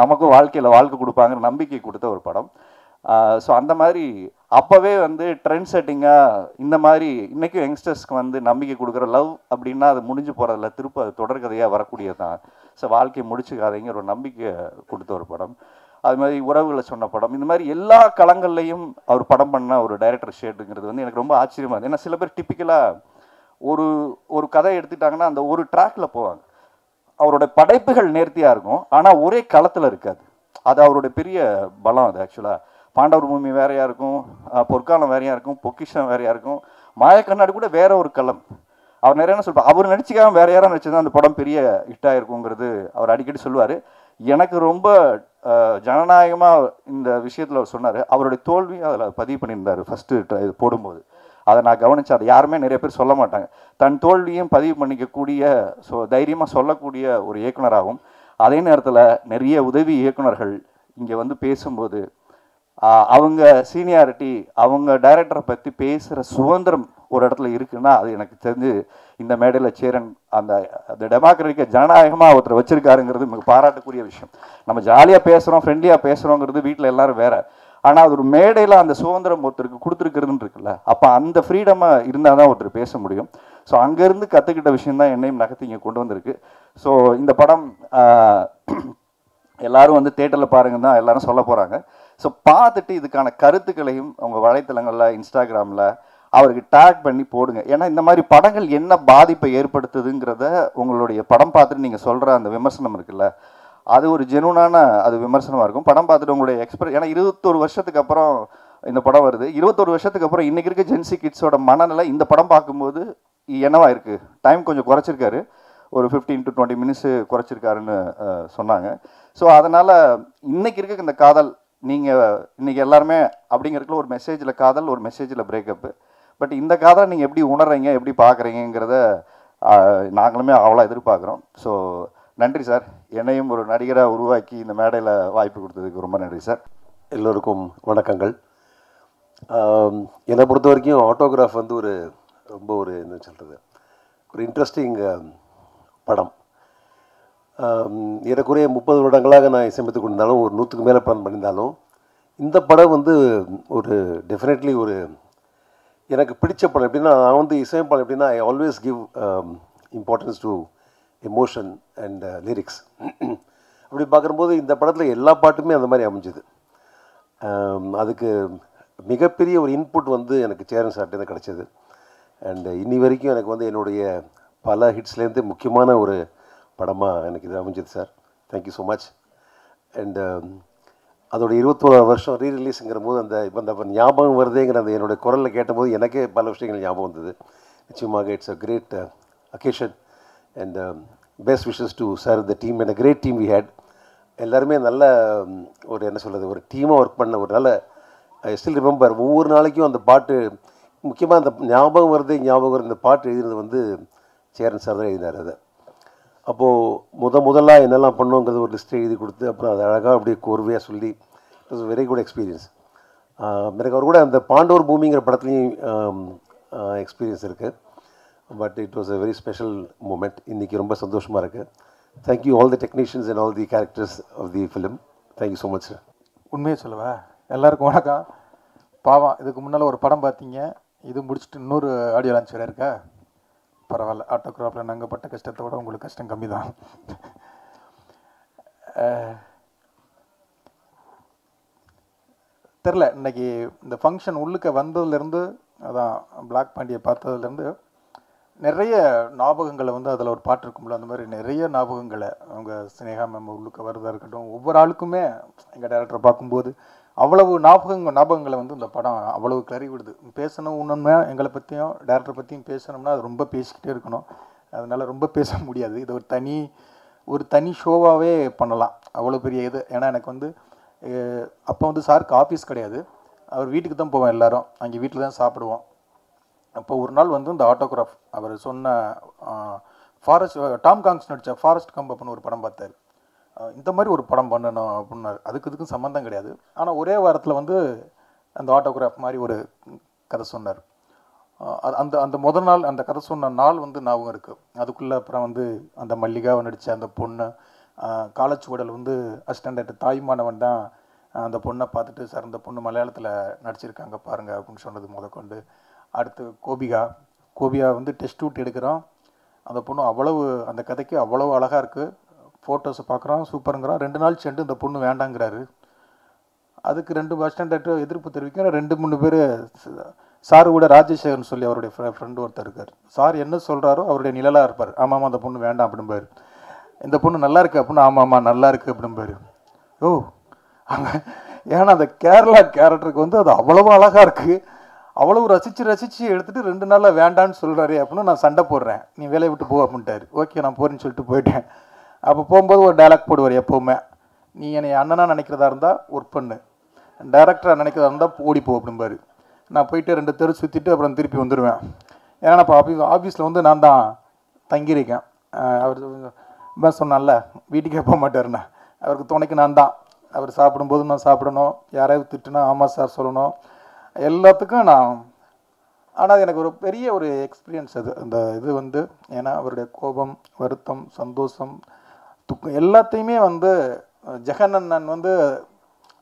நமக்கும் வாழ்க்கையில் வாழ்க்கை கொடுப்பாங்கிற நம்பிக்கை கொடுத்த ஒரு படம். ஸோ அந்த மாதிரி அப்போவே வந்து ட்ரெண்ட் செட்டிங்காக இந்த மாதிரி இன்றைக்கும் யங்ஸ்டர்ஸ்க்கு வந்து நம்பிக்கை கொடுக்குற லவ் அப்படின்னா அது முடிஞ்சு போகிறதில்ல, திரும்ப அது தொடர்கதையாக வரக்கூடியது தான். ஸோ வாழ்க்கையை முடிச்சுக்காதீங்கிற ஒரு நம்பிக்கை கொடுத்த ஒரு படம். அது மாதிரி உறவுகளை சொன்ன படம். இந்த மாதிரி எல்லா களங்கள்லையும் அவர் படம் பண்ண ஒரு டைரக்டர் ஷேட்டுங்கிறது வந்து எனக்கு ரொம்ப ஆச்சரியமாக இருந்தது. ஏன்னா சில பேர் டிப்பிக்கலாக ஒரு கதை எடுத்துட்டாங்கன்னா அந்த ஒரு ட்ராக்ல போவாங்க. அவரோட படைப்புகள் நேர்த்தியாக இருக்கும், ஆனால் ஒரே களத்தில் இருக்காது. அது அவருடைய பெரிய பலம். அது ஆக்சுவலாக பாண்டவர் பூமி வேறையாக இருக்கும், பொற்காலம் வேறையாக இருக்கும், பொக்கிஷம் வேறையாக இருக்கும், மாயக்கண்ணாடி கூட வேற ஒரு களம். அவர் நிறைய என்ன சொல்வார், அவர் நடிச்சிக்காம வேற யாரும் நடிச்சது அந்த படம் பெரிய ஹிட்டாக இருக்குங்கிறது அவர் அடிக்கடி சொல்லுவார். எனக்கு ரொம்ப ஜனநாயகமாக இந்த விஷயத்தில் அவர் சொன்னார். அவருடைய தோல்வியும் அதில் பதிவு பண்ணியிருந்தார் ஃபஸ்ட்டு இது போடும்போது. அதை நான் கவனித்தேன். அதை யாருமே நிறைய பேர் சொல்ல மாட்டாங்க. தன் தோல்வியும் பதிவு பண்ணிக்கக்கூடிய தைரியமாக சொல்லக்கூடிய ஒரு இயக்குனராகவும் அதே நேரத்தில் நிறைய உதவி இயக்குனர்கள் இங்கே வந்து பேசும்போது அவங்க சீனியாரிட்டி அவங்க டைரக்டரை பற்றி பேசுகிற சுதந்திரம் ஒரு இடத்துல இருக்குன்னா அது எனக்கு தெரிஞ்சு இந்த மேடையில் சேரன் அந்த டெமோக்ராட்டிக்கை ஜனநாயகமாக ஒருத்தர் வச்சுருக்காருங்கிறது மிக பாராட்டக்கூடிய விஷயம். நம்ம ஜாலியாக பேசுகிறோம், ஃப்ரெண்ட்லியாக பேசுகிறோங்கிறது வீட்டில் எல்லோரும் வேறு. ஆனால் அது ஒரு மேடையில் அந்த சுதந்திரம் ஒருத்தருக்கு கொடுத்துருக்கிறதுன்னு இருக்குல்ல, அப்போ அந்த ஃப்ரீடமாக இருந்தால் தான் ஒருத்தர் பேச முடியும். ஸோ அங்கேருந்து கற்றுக்கிட்ட விஷயந்தான் என்னையும் நகர்த்தி இங்கே கொண்டு வந்திருக்கு. ஸோ இந்த படம் எல்லோரும் வந்து தேட்டரில் பாருங்கன்னு தான் எல்லோரும் சொல்ல போகிறாங்க. ஸோ பார்த்துட்டு இதுக்கான கருத்துக்களையும் உங்கள் வலைத்தளங்களில் இன்ஸ்டாகிராமில் அவருக்கு டேக் பண்ணி போடுங்க. ஏன்னா இந்த மாதிரி படங்கள் என்ன பாதிப்பை ஏற்படுத்துதுங்கிறத உங்களுடைய படம் பார்த்துட்டு நீங்கள் சொல்கிற அந்த விமர்சனம் இருக்குல்ல, அது ஒரு ஜெனுனான அது விமர்சனமாக இருக்கும். படம் பார்த்துட்டு உங்களுடைய ஏன்னா 21 வருஷத்துக்கு அப்புறம் இந்த படம் வருது. 21 வருஷத்துக்கு அப்புறம் இன்றைக்கி இருக்க ஜென்சி கிட்ஸோட மனநிலை இந்த படம் பார்க்கும்போது என்னவா இருக்குது. டைம் கொஞ்சம் குறைச்சிருக்காரு. ஒரு 15 to 20 மினிட்ஸு குறைச்சிருக்காருன்னு சொன்னாங்க. ஸோ அதனால் இன்றைக்கி இருக்க இந்த காதல் நீங்கள் இன்றைக்கி எல்லாருமே அப்படிங்கிறதுக்குள்ள ஒரு மெசேஜில் காதல், ஒரு மெசேஜில் பிரேக்கப்பு. பட் இந்த காதலை நீங்கள் எப்படி உணர்றீங்க, எப்படி பார்க்குறீங்கிறத நாங்களுமே அவ்வளோ எதிர்பார்க்குறோம். ஸோ நன்றி சார், என்னையும் ஒரு நடிகராக உருவாக்கி இந்த மேடையில் வாய்ப்பு கொடுத்ததுக்கு ரொம்ப நன்றி சார். எல்லோருக்கும் வணக்கங்கள். என்னை பொறுத்த வரைக்கும் ஆட்டோகிராஃப் வந்து ரொம்ப என்ன சொல்கிறது, ஒரு இன்ட்ரெஸ்டிங் படம். ஏறக்குறைய 30 வருடங்களாக நான் இசையமைத்து கொண்டிருந்தாலும், ஒரு 100க்கு மேலே படம் பண்ணியிருந்தாலும், இந்த படம் வந்து ஒரு டெஃபினெட்லி ஒரு எனக்கு பிடிச்ச படம். எப்படின்னா, நான் வந்து இசையமைப்பாளர் எப்படின்னா, I always give importance to emotion and lyrics. அப்படி பார்க்கும்போது இந்த படத்தில் எல்லா பாட்டுமே அந்த மாதிரி அமைஞ்சுது. அதுக்கு மிகப்பெரிய ஒரு இன்புட் வந்து எனக்கு சேரன் சார்ட்டேருந்து கிடச்சிது. அண்ட் இன்னி வரைக்கும் எனக்கு வந்து என்னுடைய பல ஹிட்ஸ்லேருந்து முக்கியமான ஒரு படமாக எனக்கு இது அமைஞ்சது sir. Thank you so much. And அதோட 21 வருஷம் ரீரிலீஸுங்கிற போது அந்த ஞாபகம் வருதுங்கிற அந்த என்னுடைய குரலில் கேட்டபோது எனக்கே பல விஷயங்கள் ஞாபகம் வந்தது. நிச்சயமாக it's a great occasion and best wishes to sir, the team and a great team we had. எல்லாருமே நல்ல ஒரு என்ன சொல்கிறது, ஒரு டீமாக ஒர்க் பண்ண ஒரு நல்ல, ஐ ஸ்டில் ரிமெம்பர் ஒவ்வொரு நாளைக்கும் அந்த பாட்டு, முக்கியமாக அந்த ஞாபகம் வருது இந்த பாட்டு எழுதினது வந்து சேரன் சார் தான் எழுதினார். அதை அப்போது முதலாக என்னெல்லாம் பண்ணோங்கிறது ஒரு லிஸ்ட்டு எழுதி கொடுத்து, அப்புறம் அதை அழகாக அப்படியே கோர்வையாக சொல்லி, it was very good experience. எனக்கு அவர் கூட அந்த பாண்டவர் பூமிங்கிற படத்துலையும் எக்ஸ்பீரியன்ஸ் இருக்குது. But it was a very special moment. இன்றைக்கி ரொம்ப சந்தோஷமாக இருக்குது. Thank you all the technicians and all the characters of the film. Thank you so much sir. உண்மையை சொல்லவா, எல்லாருக்கும் வணக்கம். பாவம், இதுக்கு முன்னால் ஒரு படம் பார்த்தீங்க, இது முடிச்சுட்டு இன்னொரு ஆடியோ லான்ச் வேறு இருக்கா? பரவாயில்ல, ஆட்டோகிராஃபில் நாங்கள் பட்ட கஷ்டத்தை விட உங்களுக்கு கஷ்டம் கம்மி தான். தெரில, இன்னைக்கு இந்த ஃபங்க்ஷன் உள்ளுக்க வந்ததுலேருந்து, அதான் பிளாக் பாண்டியை பார்த்ததுலேருந்து நிறைய ஞாபகங்களை வந்து அதில் ஒரு பாட்டு இருக்கும்ல, அந்த மாதிரி நிறைய ஞாபகங்களை அவங்க ஸ்னேகா மேம் உள்ளுக்க வரதாக இருக்கட்டும், ஒவ்வொரு ஆளுக்குமே எங்கள் டேரக்டரை பார்க்கும்போது அவ்வளவு ஞாபகங்களை வந்து இந்த படம் அவ்வளவு கிளறி விடுது. பேசணும் உண்மையா எங்களை பற்றியும் டேரக்டரை பற்றியும் பேசணும்னா அது ரொம்ப பேசிக்கிட்டே இருக்கணும். அதனால் ரொம்ப பேச முடியாது. இது ஒரு தனி ஷோவாகவே பண்ணலாம், அவ்வளோ பெரிய இது. ஏன்னா எனக்கு வந்து அப்போ வந்து சாருக்கு ஆஃபீஸ் கிடையாது, அவர் வீட்டுக்கு தான் போவோம், எல்லோரும் அங்கே வீட்டில் தான் சாப்பிடுவோம். அப்போ ஒரு நாள் வந்து இந்த ஆட்டோகிராஃப் அவர் சொன்ன ஃபாரஸ்ட், டாம் காங்ஸ் நடித்த ஃபாரஸ்ட் கம்ப் அப்படின்னு ஒரு படம் பார்த்தார். இந்த மாதிரி ஒரு படம் பண்ணணும் அப்படின்னாரு. இதுக்கும் சம்மந்தம் கிடையாது. ஆனால் ஒரே வாரத்தில் வந்து அந்த ஆட்டோகிராஃப் மாதிரி ஒரு கதை சொன்னார். அந்த முதல் நாள் அந்த கதை சொன்ன நாள் வந்து ஞாபகம் இருக்குது. அதுக்குள்ளே அப்புறம் வந்து அந்த மல்லிகாவை நடித்த அந்த பொண்ணு, காலச்சுவடல் வந்து அசிஸ்டண்ட் தாய்மானவன் தான் அந்த பொண்ணை பார்த்துட்டு, சார் இந்த பொண்ணு மலையாளத்தில் நடிச்சிருக்காங்க பாருங்கள் அப்படின்னு சொன்னது முதற்கொண்டு. அடுத்து கோபியா வந்து டெஸ்ட் ஷூட் எடுக்கிறோம். அந்த பொண்ணு அவ்வளவு, அந்த கதைக்கு அவ்வளவு அழகாக இருக்குது. ஃபோட்டோஸை பார்க்குறோம், சூப்பருங்கிறோம். 2 நாள் சென்று இந்த பொண்ணு வேண்டாங்கிறாரு. அதுக்கு 2 பஸ் ஸ்டாண்டர்ட் எதிர்ப்பு தெரிவிக்கிற 2-3 பேர். சார் கூட ராஜசேகர்னு சொல்லி அவருடைய ஃப்ரெண்டு ஒருத்தர் இருக்கார். சார் என்ன சொல்கிறாரோ அவருடைய நிழலாக இருப்பார். ஆமாம் அந்த பொண்ணு வேண்டாம் அப்படிம்பாரு. இந்த பொண்ணு நல்லா இருக்குது அப்படின்னா ஆமாம் நல்லா இருக்குது அப்படிம்பாரு. ஏன்னா அந்த கேரளா கேரக்டருக்கு வந்து அது அவ்வளவு அழகாக இருக்குது, அவ்வளவு ரசித்து எடுத்துகிட்டு 2 நாளில் வேண்டான்னு சொல்கிறாரு அப்படின்னு நான் சண்டை போடுறேன். நீ வேலையை விட்டு போ அப்படின்ட்டாரு. ஓகே நான் போகிறேன்னு சொல்லிட்டு போயிட்டேன். அப்போ போகும்போது ஒரு டைலாக் போடுவார் எப்போவுமே, நீ என்னை அண்ணனாக நினைக்கிறதா இருந்தால் ஒர்க் பண்ணு, டைரக்டராக நினைக்கிறதா இருந்தால் ஓடிப்போ அப்படிம்பாரு. நான் போயிட்டு 2 தெரு சுற்றிட்டு அப்புறம் திருப்பி வந்துடுவேன். ஏன்னா இப்போ ஆஃபீஸில் வந்து நான் தான் தங்கியிருக்கேன். அவர் சொன்னால வீட்டுக்கே போக மாட்டாருண்ணா, அவருக்கு துணைக்கு நான் தான். அவர் சாப்பிடும்போது நான் சாப்பிடணும், யாராவது திட்டுனா ஆமாம் சார் சொல்லணும், எல்லாத்துக்கும் நான். ஆனால் எனக்கு ஒரு பெரிய ஒரு எக்ஸ்பீரியன்ஸ் அது அந்த இது வந்து. ஏன்னா அவருடைய கோபம், வருத்தம், சந்தோஷம், துக்கம் எல்லாத்தையுமே வந்து ஜெகனண்ணன் வந்து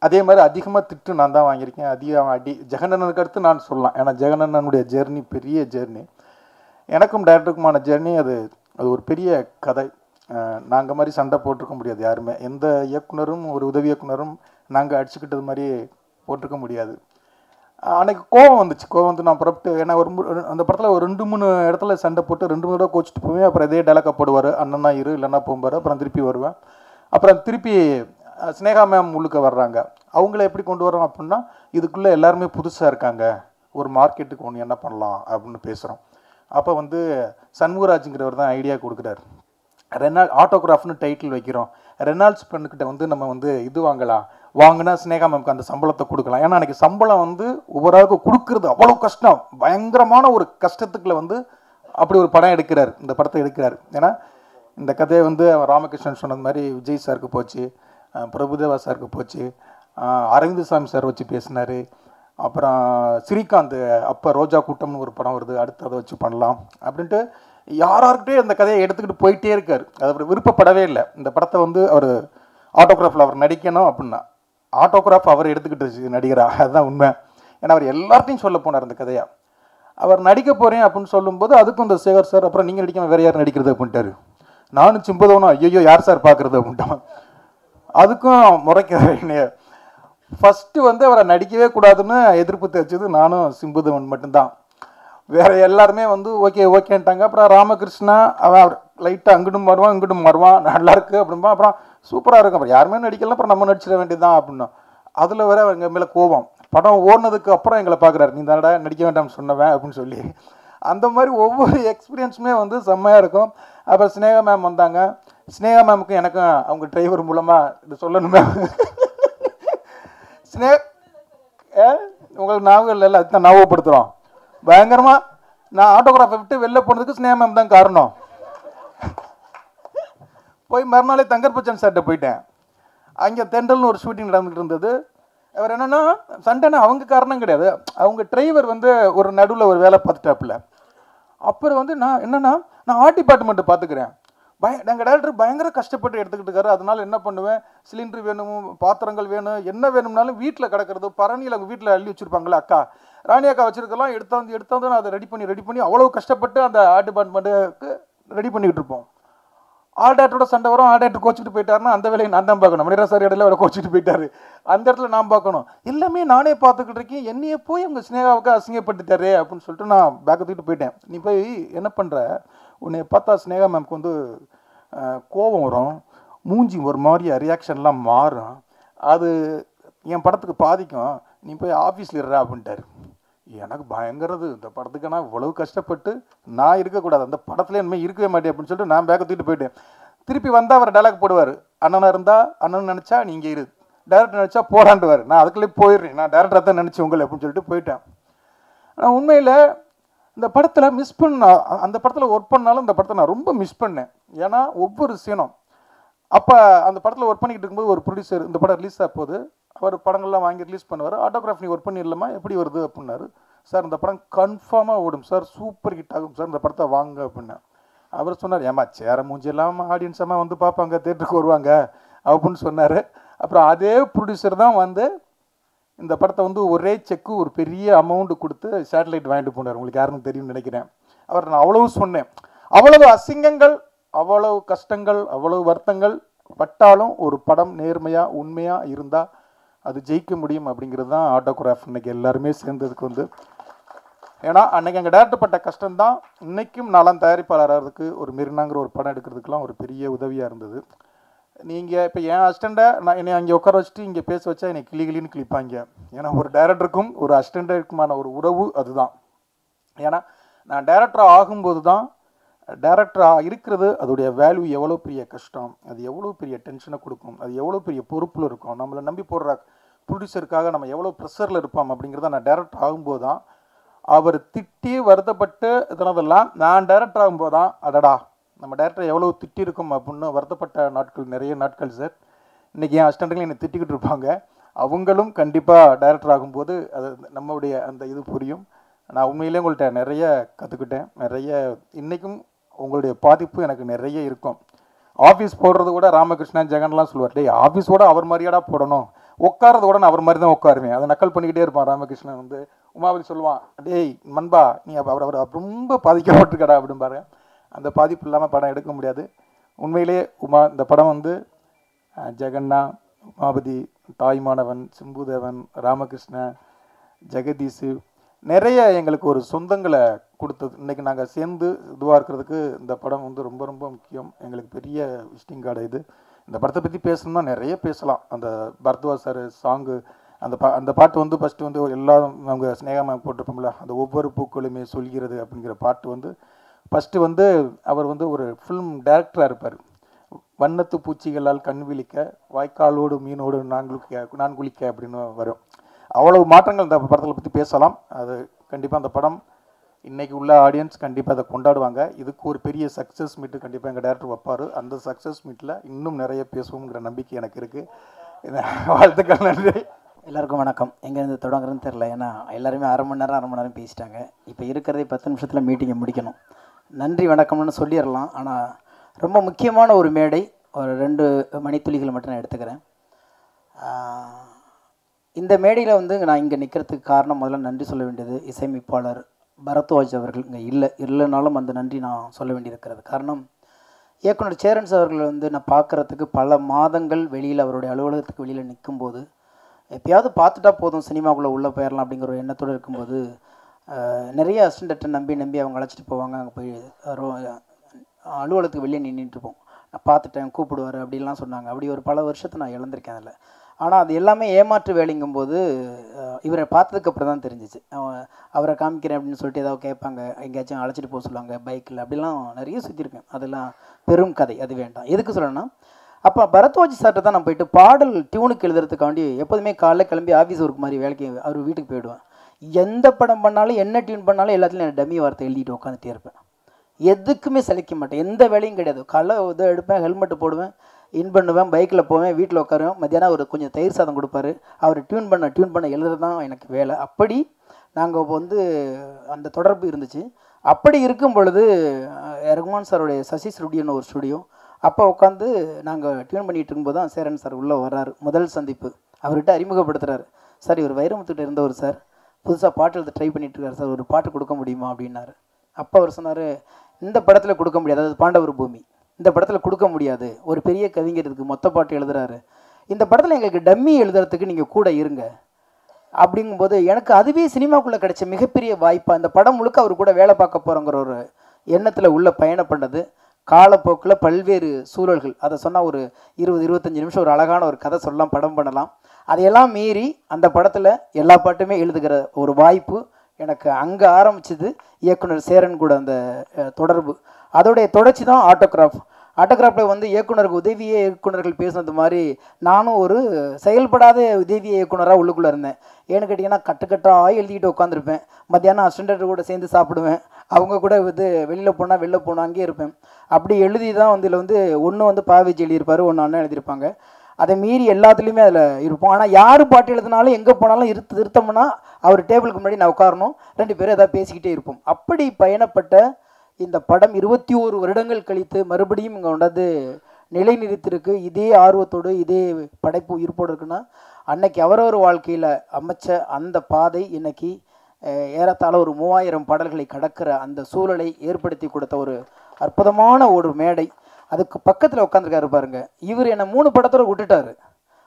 அதே மாதிரி அதிகமாக திட்டு நான் தான் வாங்கியிருக்கேன். அதிகம் ஜெகனண்ணனுக்கு அடுத்து நான் சொல்லலாம். ஏன்னா ஜெகனண்ணனுடைய ஜேர்னி பெரிய ஜேர்னி, எனக்கும் டைரக்டருக்குமான ஜேர்னி. அது ஒரு பெரிய கதை. நாங்கள் மாதிரி சண்டை போட்டிருக்க முடியாது யாருமே. எந்த இயக்குனரும் ஒரு உதவி இயக்குனரும் நாங்கள் அடிச்சுக்கிட்டது மாதிரி போட்டிருக்க முடியாது. அன்றைக்கி கோவம் வந்து நான் புறப்பட்டு, ஏன்னா அந்த படத்தில் ஒரு 2-3 இடத்துல சண்டை போட்டு 2-3 தடவை கோச்சிட்டு போவேன். அப்புறம் இதே டைலாக்கை போடுவார், அண்ணனா இரு இல்லைன்னா போகும்பார். அப்புறம் திருப்பி வருவேன். அப்புறம் திருப்பி ஸ்னேகா மேம் உள்ளுக்க வர்றாங்க. அவங்கள எப்படி கொண்டு வரோம் அப்படின்னா, இதுக்குள்ளே எல்லாருமே புதுசாக இருக்காங்க, ஒரு மார்க்கெட்டுக்கு ஒன்று என்ன பண்ணலாம் அப்படின்னு பேசுகிறோம். அப்போ வந்து சண்முகராஜுங்கிறவர் தான் ஐடியா கொடுக்குறாரு. ஆட்டோகிராஃப்னு டைட்டில் வைக்கிறோம், ரெனால்ட்ஸ் பெண்ணுக்கிட்ட வந்து நம்ம வந்து இது வாங்கலாம், வாங்கினா ஸ்னேகா மேம்க்கு அந்த சம்பளத்தை கொடுக்கலாம். ஏன்னா அன்றைக்கி சம்பளம் வந்து ஒவ்வொரு ஆளுக்கும் கொடுக்குறது அவ்வளோ கஷ்டம், பயங்கரமான ஒரு கஷ்டத்துக்குள்ள வந்து அப்படி ஒரு படம் எடுக்கிறார், இந்த படத்தை எடுக்கிறார். ஏன்னா இந்த கதையை வந்து ராமகிருஷ்ணன் சொன்னது மாதிரி விஜய் சாருக்கு போச்சு, பிரபுதேவா சாருக்கு போச்சு, அரவிந்த் சாமி சார் வச்சு பேசினார், அப்புறம் ஸ்ரீகாந்த் அப்போ ரோஜா கூட்டம்னு ஒரு படம் வருது, அடுத்து அதை வச்சு பண்ணலாம் அப்படின்ட்டு யாராருக்கிட்டே அந்த கதையை எடுத்துக்கிட்டு போயிட்டே இருக்கார். அது அவர் விருப்பப்படவே இல்லை. இந்த படத்தை வந்து அவர் ஆட்டோகிராஃபில் அவர் நடிக்கணும் அப்படின்னா ஆட்டோகிராஃப் அவர் எடுத்துக்கிட்டு நடிகரா, அதுதான் உண்மை. ஏன்னா அவர் எல்லார்ட்டையும் சொல்ல போனார் அந்த கதையை. அவர் நடிக்க போகிறேன் அப்படின்னு சொல்லும்போது அதுக்கும் இந்த சேகர் சார் அப்புறம் நீங்கள் நடிக்காம வேறு யார் நடிக்கிறது அப்படின்ட்டாரு. நானும் சிம்புதவனும் ஐயோ யார் சார் பார்க்குறது அப்படின்ட்டான். அதுக்கும் முறைக்க ஃபஸ்ட்டு வந்து அவரை நடிக்கவே கூடாதுன்னு எதிர்ப்பு தெரிச்சது நானும் சிம்புதவன் மட்டும்தான். வேறு எல்லாருமே வந்து ஓகே ஓகேன்ட்டாங்க. அப்புறம் ராமகிருஷ்ணா அவன் லைட்டாக அங்கிட்டும் வருவான் இங்கிட்டும் வருவான், நல்லா இருக்கு அப்படின்பா, அப்புறம் சூப்பராக இருக்கும், அப்புறம் யாருமே நடிக்கலாம், அப்புறம் நம்ம நடிச்சிட வேண்டியதுதான் அப்படின்னோம். அதில் வேற எங்கள் மேலே கோபம், படம் ஓடினதுக்கு அப்புறம் எங்களை பார்க்குறாரு, நீ தானடா நடிக்க வேண்டாம்னு சொன்னவன் அப்படின்னு சொல்லி. அந்த மாதிரி ஒவ்வொரு எக்ஸ்பீரியன்ஸுமே வந்து செம்மையாக இருக்கும். அப்புறம் ஸ்னேகா மேம் வந்தாங்க. ஸ்னேகா மேமுக்கும் எனக்கும் அவங்க டிரைவர் மூலமாக இது சொல்லணுமே, உங்களுக்கு ஞாபகம் இல்லை, அதுதான் ஞாபகப்படுத்துகிறோம். பயங்கரமாக நான் ஆட்டோகிராஃபை விட்டு வெளில போனதுக்கு ஸ்னேகா மேம் தான் காரணம். போய் மறுநாளே தங்கர் பச்சன் சார்கிட்ட போயிட்டேன். அங்கே தென்றல்னு ஒரு ஷூட்டிங் நடந்துகிட்டு இருந்தது. அவர் என்னென்னா சண்டைனா அவங்க காரணம் கிடையாது, அவங்க டிரைவர் வந்து ஒரு நடுவில் ஒரு வேலை பார்த்துட்டாப்புல. அப்புறம் வந்து நான் என்னென்னா நான் ஆர்ட் டிபார்ட்மெண்ட்டை பார்த்துக்கிறேன், எங்கள் டேரக்டர் பயங்கர கஷ்டப்பட்டு எடுத்துக்கிட்டு இருக்காரு. அதனால என்ன பண்ணுவேன், சிலிண்டர் வேணும், பாத்திரங்கள் வேணும், என்ன வேணும்னாலும் வீட்டில் கிடக்கிறது பரணியில் அவங்க வீட்டில் அள்ளி வச்சுருப்பாங்களே அக்கா ராணி அக்கா வச்சுருக்கலாம், எடுத்தாந்து நான் அதை ரெடி பண்ணி அவ்வளோ கஷ்டப்பட்டு அந்த ஆர்ட் டிபார்ட்மெண்ட்டுக்கு ரெடி பண்ணிக்கிட்டு இருப்போம். ஆர்ட் டேரக்டரோட சண்டை வரும், ஆர்ட் டேரக்டர் கோச்சிட்டு போயிட்டாருன்னா அந்த வேலையை நான் தான் பார்க்கணும். மணிரா சார் இடையில அவரை கோச்சிட்டு போயிட்டாரு, அந்த இடத்துல நான் பார்க்கணும். எல்லாமே நானே பார்த்துக்கிட்டு இருக்கேன், என்னையே போய் அவங்க ஸ்னேகாவுக்கு அசிங்கப்பட்டுட்டாரு அப்படின்னு சொல்லிட்டு நான் பேக்கை தூக்கிட்டு போயிட்டேன். நீ போய் என்ன பண்ணுற, உன்னை பார்த்தா ஸ்னேகா மேம்க்கு வந்து கோபம் வரும், மூஞ்சி ஒரு மாதிரி ரியாக்ஷன்லாம் மாறும், அது என் படத்துக்கு பாதிக்கும், நீ போய் ஆஃபீஸில் இருறா அப்படின்ட்டாரு. எனக்கு பயங்கரது, இந்த படத்துக்கு நான் இவ்வளவு கஷ்டப்பட்டு நான் இருக்கக்கூடாது, அந்த படத்துல இனிமேல் இருக்கவே மாட்டேன் அப்படின்னு சொல்லிட்டு நான் பேக்கை தூக்கிட்டு போயிட்டேன். திருப்பி வந்தால் அவர் டைலாக் போடுவார், அண்ணனாக இருந்தால் அண்ணன் நினச்சா நீங்கள் இரு, டேரக்டர் நினச்சா போடாண்டுவார். நான் அதுக்குள்ளே போயிடுறேன், நான் டேரக்டரை தான் நினச்சி உங்களை அப்படின்னு சொல்லிட்டு போயிட்டேன். ஆனால் உண்மையில் இந்த படத்தில் மிஸ் அந்த படத்தில் ஒர்க் பண்ணாலும் இந்த படத்தை நான் ரொம்ப மிஸ் பண்ணேன். ஏன்னா ஒவ்வொரு சீனும் அப்போ அந்த படத்தில் ஒர்க் பண்ணிக்கிட்டு இருக்கும்போது ஒரு ப்ரொடியூசர் இந்த படம் ரிலீஸ் ஆக போகுது, அவர் படங்கள்லாம் வாங்கி ரிலீஸ் பண்ணுவார். ஆட்டோகிராஃப் நீ ஒர்க் பண்ணிடலாமா, எப்படி வருது அப்படின்னாரு. சார் இந்த படம் கன்ஃபார்மாக ஓடும் சார், சூப்பர் ஹிட் ஆகும் சார், இந்த படத்தை வாங்க அப்படின்னா. அவர் சொன்னார், ஏமா சேர மூஞ்சி இல்லாமல் ஆடியன்ஸாக வந்து பார்ப்பாங்க, தேட்டருக்கு வருவாங்க அப்படின்னு சொன்னார். அப்புறம் அதே ப்ரொடியூசர் தான் வந்து இந்த படத்தை வந்து ஒரே செக்கு ஒரு பெரிய அமௌண்ட் கொடுத்து சேட்டலைட் வாங்கிட்டு போனார். உங்களுக்கு யாருன்னு தெரியும்னு நினைக்கிறேன். அவர் நான் அவ்வளவு சொன்னேன், அவ்வளவு அசிங்கங்கள், அவ்வளவு கஷ்டங்கள், அவ்வளவு வருத்தங்கள் பட்டாலும் ஒரு படம் நேர்மையாக உண்மையாக இருந்தால் அது ஜெயிக்க முடியும் அப்படிங்கிறது தான் ஆட்டோகிராஃப் இன்னைக்கு எல்லாருமே சேர்ந்ததுக்கு வந்து. ஏன்னா அன்னைக்கு அங்கே டேரக்டர் பட்ட கஷ்டம்தான் இன்னைக்கும் நாலாம் தயாரிப்பாளராகிறதுக்கு ஒரு மெரினாங்கிற ஒரு படம் எடுக்கிறதுக்கெலாம் ஒரு பெரிய உதவியாக இருந்தது. நீங்கள் இப்போ என் அசிஸ்டண்ட்டை நான் என்னை அங்கே உட்கார வச்சுட்டு இங்கே பேச வச்சா என்னை கிளின்னு கிளிப்பாங்க. ஏன்னா ஒரு டைரக்டருக்கும் ஒரு அசிஸ்டண்ட்டுக்குமான ஒரு உறவு அதுதான். ஏன்னா நான் டைரக்டராக ஆகும்போது தான் டைரக்டராக இருக்கிறது அதோடைய வேல்யூ எவ்வளோ பெரிய கஷ்டம், அது எவ்வளோ பெரிய டென்ஷனை கொடுக்கும், அது எவ்வளோ பெரிய பொறுப்பில் இருக்கும், நம்மளை நம்பி போடுற ப்ரொடியூசருக்காக நம்ம எவ்வளோ ப்ரெஷரில் இருப்போம் அப்படிங்கிறத நான் டைரக்டர் ஆகும்போது தான், அவர் திட்டி வருத்தப்பட்டு இதனதெல்லாம் நான் டைரக்டர் ஆகும்போது தான் அடடா நம்ம டைரக்டர் எவ்வளோ திட்டி இருக்கும் அப்படின்னு வருத்தப்பட்ட நாட்கள் நிறைய நாட்கள் சார். இன்றைக்கி என் அசிஸ்டண்ட்டுகள் என்னை திட்டிக்கிட்டு இருப்பாங்க, அவங்களும் கண்டிப்பாக டைரக்டர் ஆகும்போது அது நம்மளுடைய அந்த இது புரியும். நான் உண்மையிலே உங்கள்கிட்ட நிறைய கற்றுக்கிட்டேன், நிறைய இன்றைக்கும் உங்களுடைய பாதிப்பு எனக்கு நிறைய இருக்கும். ஆஃபீஸ் போடுறது கூட ராமகிருஷ்ணன் ஜெகன்லாம் சொல்லுவார், டேய் ஆஃபீஸோட அவர் மாதிரியாடா போடணும், உட்காரது கூட நான் அவர் மாதிரி தான் உட்காருவேன், அதை நக்கல் பண்ணிக்கிட்டே இருப்பான் ராமகிருஷ்ணன். வந்து உமாபதி சொல்லுவான், டேய் மண்பா நீ அவர் ரொம்ப பாதிக்கப்பட்டிருக்கடா அப்படின்னு பாருங்க. அந்த பாதிப்பு இல்லாமல் படம் எடுக்க முடியாது. உண்மையிலே இந்த படம் வந்து ஜெகன்னா, உமாபதி, தாய்மானவன், சிம்புதேவன், ராமகிருஷ்ணன், ஜெகதீஷு நிறைய எங்களுக்கு ஒரு சொந்தங்களை கொடுத்தது. இன்றைக்கி நாங்கள் சேர்ந்து இதுவாக இருக்கிறதுக்கு இந்த படம் வந்து ரொம்ப ரொம்ப முக்கியம். எங்களுக்கு பெரிய விசிட்டிங் கார்டு இது. இந்த படத்தை பற்றி பேசணும்னா நிறைய பேசலாம். அந்த பரத்வாஜ் சார் சாங்கு அந்த பாட்டு வந்து ஃபஸ்ட்டு வந்து எல்லாரும் அவங்க ஸ்னேகா மேம் போட்டிருப்போம்ல, அந்த ஒவ்வொரு பூக்களுமே சொல்கிறது அப்படிங்கிற பாட்டு வந்து ஃபஸ்ட்டு வந்து அவர் வந்து ஒரு ஃபிலிம் டைரக்டராக இருப்பார். வண்ணத்து பூச்சிகளால் கண் விழிக்க, வாய்க்காலோடு மீனோடு நான் குளிக்க அப்படின்னு வரும். அவ்வளவு மாற்றங்கள் இந்த படத்தில் பற்றி பேசலாம். அது கண்டிப்பாக அந்த படம் இன்றைக்கி உள்ள ஆடியன்ஸ் கண்டிப்பாக அதை கொண்டாடுவாங்க. இதுக்கு ஒரு பெரிய சக்ஸஸ் மீட்டு கண்டிப்பாக எங்கள் டேரக்டர் வைப்பார். அந்த சக்ஸஸ் மீட்டில் இன்னும் நிறைய பேசுவோங்கிற நம்பிக்கை எனக்கு இருக்குது. வாழ்த்துக்கள். நன்றி. எல்லாருக்கும் வணக்கம். எங்கேருந்து தொடங்குறதுன்னு தெரில, ஏன்னா எல்லாருமே அரை மணி நேரம் பேசிட்டாங்க. இப்போ இருக்கிறதே 10 நிமிஷத்தில் மீட்டிங்கை முடிக்கணும். நன்றி வணக்கம்னு சொல்லிடலாம். ஆனால் ரொம்ப முக்கியமான ஒரு மேடை, ஒரு 2 மணித்துளிகள் மட்டும் நான் எடுத்துக்கிறேன். இந்த மேடையில் வந்து நான் இங்கே நிற்கிறதுக்கு காரணம், முதல்ல நன்றி சொல்ல வேண்டியது இசையமைப்பாளர் பரத்வாஜ் அவர்கள். இங்கே இல்லைனாலும் அந்த நன்றி நான் சொல்ல வேண்டியிருக்கிறது. காரணம், இயக்குனர் சேரன்ஸ் அவர்கள் வந்து நான் பார்க்குறதுக்கு பல மாதங்கள் வெளியில், அவருடைய அலுவலகத்துக்கு வெளியில் நிற்கும்போது, எப்பயாவது பார்த்துட்டா போதும் சினிமாக்குள்ளே உள்ளே போயிடலாம் அப்படிங்கிற ஒரு எண்ணத்தோடு இருக்கும்போது, நிறைய அசிஸ்டண்ட்டை நம்பி அவங்க அழைச்சிட்டு போவாங்க. அங்கே போய் அலுவலகத்துக்கு வெளியே நின்றுட்டுருப்போம். நான் பார்த்துட்டேன், கூப்பிடுவார் அப்படின்லாம் சொன்னாங்க. அப்படி ஒரு பல வருஷத்தை நான் இழந்திருக்கேன் அதில். ஆனால் அது எல்லாமே ஏமாற்று வேலைங்கும்போது இவரை பார்த்ததுக்கப்புறம் தான் தெரிஞ்சிச்சு. அவரை காமிக்கிறேன் அப்படின்னு சொல்லிட்டு ஏதாவது கேட்பாங்க, எங்கேயாச்சும் அழைச்சிட்டு போக சொல்லுவாங்க பைக்கில், அப்படிலாம் நிறைய சுற்றிருக்கேன். அதெல்லாம் பெரும் கதை, அது வேண்டாம். எதுக்கு சொல்லணும்னா, அப்போ பரத்வாஜ் சார்கிட்ட தான் நான் போயிட்டு பாடல் டியூனுக்கு எழுதுறதுக்காண்டி எப்போதுமே காலைல கிளம்பி ஆஃபீஸ் ஒர்க் மாதிரி வேலைக்கு அவர் வீட்டுக்கு போயிடுவேன். எந்த படம் பண்ணாலும் என்ன டியூன் பண்ணாலும் எல்லாத்துலையும் நான் டம்மி வார்த்தை எழுதிட்டு உட்காந்துட்டே இருப்பேன். எதுக்குமே சலிக்க மாட்டேன், எந்த வேலையும் கிடையாது. காலைல இதை எடுப்பேன், ஹெல்மெட்டு போடுவேன், இன் பண்ணுவேன், பைக்கில் போவேன், வீட்டில் உட்காருவேன். மத்தியானம் அவர் கொஞ்சம் தயிர் சாதம் கொடுப்பாரு, அவர் டியூன் பண்ண எழுதுறது தான் எனக்கு வேலை. அப்படி நாங்கள் வந்து அந்த தொடர்பு இருந்துச்சு. அப்படி இருக்கும் பொழுது ரகுமான் சாருடைய சசி ஸ்டுடியோன்னு ஒரு ஸ்டுடியோ, அப்போ உட்காந்து நாங்கள் டியூன் பண்ணிகிட்டு இருக்கும்போது தான் சேரன் சார் உள்ளே வர்றாரு. முதல் சந்திப்பு. அவர்கிட்ட அறிமுகப்படுத்துகிறாரு. சார், இவர் வைரமுத்துக்கிட்ட இருந்தவர் சார், புதுசாக பாட்டு எழுத ட்ரை பண்ணிட்டு இருக்காரு சார், ஒரு பாட்டு கொடுக்க முடியுமா அப்படின்னாரு. அப்போ அவர் சொன்னார், இந்த படத்தில் கொடுக்க முடியாது, அதாவது பாண்டவர் பூமி, இந்த படத்தில் கொடுக்க முடியாது, ஒரு பெரிய கவிஞர் இதுக்கு மொத்த பாட்டு எழுதுறாரு, இந்த படத்தில் எங்களுக்கு டம்மி எழுதுறதுக்கு நீங்கள் கூட இருங்க அப்படிங்கும்போது, எனக்கு அதுவே சினிமாக்குள்ளே கிடைச்ச மிகப்பெரிய வாய்ப்பாக, இந்த படம் முழுக்க அவர் கூட வேலை பார்க்க போகிறோங்கிற ஒரு எண்ணத்தில் உள்ள பயணம் பண்ணது. காலப்போக்கில் பல்வேறு சூழல்கள், அதை சொன்னால் ஒரு 20-25 நிமிஷம் ஒரு அழகான ஒரு கதை சொல்லலாம், படம் பண்ணலாம். அதையெல்லாம் மீறி அந்த படத்தில் எல்லா பாட்டுமே எழுதுகிற ஒரு வாய்ப்பு எனக்கு அங்கே ஆரம்பிச்சது. இயக்குனர் சேரன் கூட அந்த தொடர்பு, அதோடைய தொடர்ச்சி தான் ஆட்டோகிராஃப். ஆட்டோகிராஃபில் வந்து இயக்குனருக்கு உதவியே இயக்குனர்கள் பேசுனது மாதிரி நானும் ஒரு செயல்படாத உதவிய இயக்குனராக உள்ளுக்குள்ளே இருந்தேன். ஏன்னு கேட்டிங்கன்னா, கட்டுக்கட்டாக எழுதிக்கிட்டு உட்காந்துருப்பேன். மத்தியானம் அசிஸ்டன்ட் கூட சேர்ந்து சாப்பிடுவேன், அவங்க கூட வந்து வெளியில் போனால் அங்கேயே இருப்பேன். அப்படி எழுதி தான் வந்து இதில் வந்து ஒன்று வந்து பாவேஜ் எழுதியிருப்பார், ஒன்று அண்ணன் எழுதியிருப்பாங்க. அதை மீறி எல்லாத்துலேயுமே அதில் இருப்போம். ஆனால் யார் பாட்டு எழுதினாலும் எங்கே போனாலும் திருத்தம்னா அவர் டேபிளுக்கு முன்னாடி நான் உட்காரணும், 2 பேரும் எதாவது பேசிக்கிட்டே இருப்போம். அப்படி பயணப்பட்ட இந்த படம் 21 வருடங்கள் கழித்து மறுபடியும் இங்கே கொண்டாந்து நிலை நிறுத்திருக்கு. இதே ஆர்வத்தோடு இதே படைப்பு உயிர்ப்போடு இருக்குன்னா, அன்னைக்கு அவரவர் வாழ்க்கையில் அமைச்ச அந்த பாதை இன்னைக்கு ஏறத்தாழ ஒரு 3000 பாடல்களை கடக்கிற அந்த சூழலை ஏற்படுத்தி கொடுத்த ஒரு அற்புதமான ஒரு மேடை. அதுக்கு பக்கத்தில் உட்காந்துருக்காரு பாருங்க. இவர் என்னை 3 படத்தோடு விட்டுட்டாரு.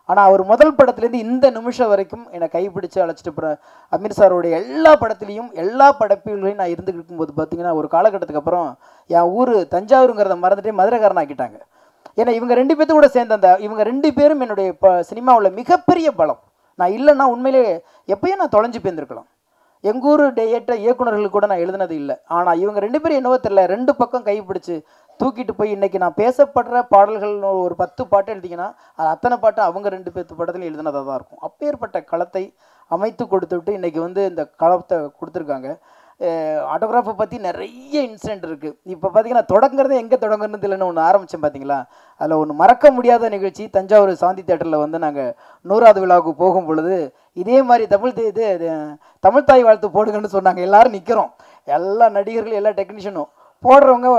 ஆனால் அவர் முதல் படத்துலேருந்து இந்த நிமிஷம் வரைக்கும் என்னை கைப்பிடிச்சு அழைச்சிட்டு போகிற அமீர் சாரோடைய எல்லா படத்துலேயும் எல்லா படைப்புகளையும் நான் இருந்துக்கிட்டு இருக்கும்போது பார்த்தீங்கன்னா, ஒரு காலகட்டத்துக்கு அப்புறம் என் ஊர் தஞ்சாவூருங்கிறத மறந்துட்டே மதுரைக்காரன் ஆக்கிட்டாங்க. ஏன்னா இவங்க 2 பேர்த்து கூட சேர்ந்த அந்த இவங்க 2 பேரும் என்னுடைய சினிமாவில் மிகப்பெரிய பலம். நான் இல்லைன்னா உண்மையிலே எப்பயும் நான் தொலைஞ்சு போயிருந்துருக்கலாம். எங்கள் ஊர் ஏற்ற இயக்குநர்களுக்கு கூட நான் எழுதினது இல்லை. ஆனால் இவங்க 2 பேரும் என்னவோ தெரியல, 2 பக்கம் கைப்பிடிச்சு தூக்கிட்டு போய் இன்றைக்கி நான் பேசப்படுற பாடல்கள் ஒரு 10 பாட்டு எழுதிங்கன்னா அது அத்தனை பாட்டு அவங்க 2 பேர்த்து படத்தில் எழுதினதாக தான் இருக்கும். அப்பேற்பட்ட களத்தை அமைத்து கொடுத்துட்டு இன்றைக்கி வந்து இந்த களத்தை கொடுத்துருக்காங்க. ஆட்டோகிராஃபை பற்றி நிறைய இன்சிடென்ட் இருக்குது. இப்போ பார்த்தீங்கன்னா, தொடங்குறதே எங்கே தொடங்குறது இல்லைன்னு ஒன்று ஆரம்பித்தேன் பார்த்தீங்களா. அதில் ஒன்று மறக்க முடியாத நிகழ்ச்சி, தஞ்சாவூர் சாந்தி தேட்டரில் வந்து நாங்கள் 100வது விழாவுக்கு போகும் பொழுது இதே மாதிரி தமிழ் தாய் வாழ்த்து போடுங்கன்னு சொன்னாங்க. எல்லோரும் நிற்கிறோம், எல்லா நடிகர்களும் எல்லா டெக்னீஷியனும் போடுறவங்க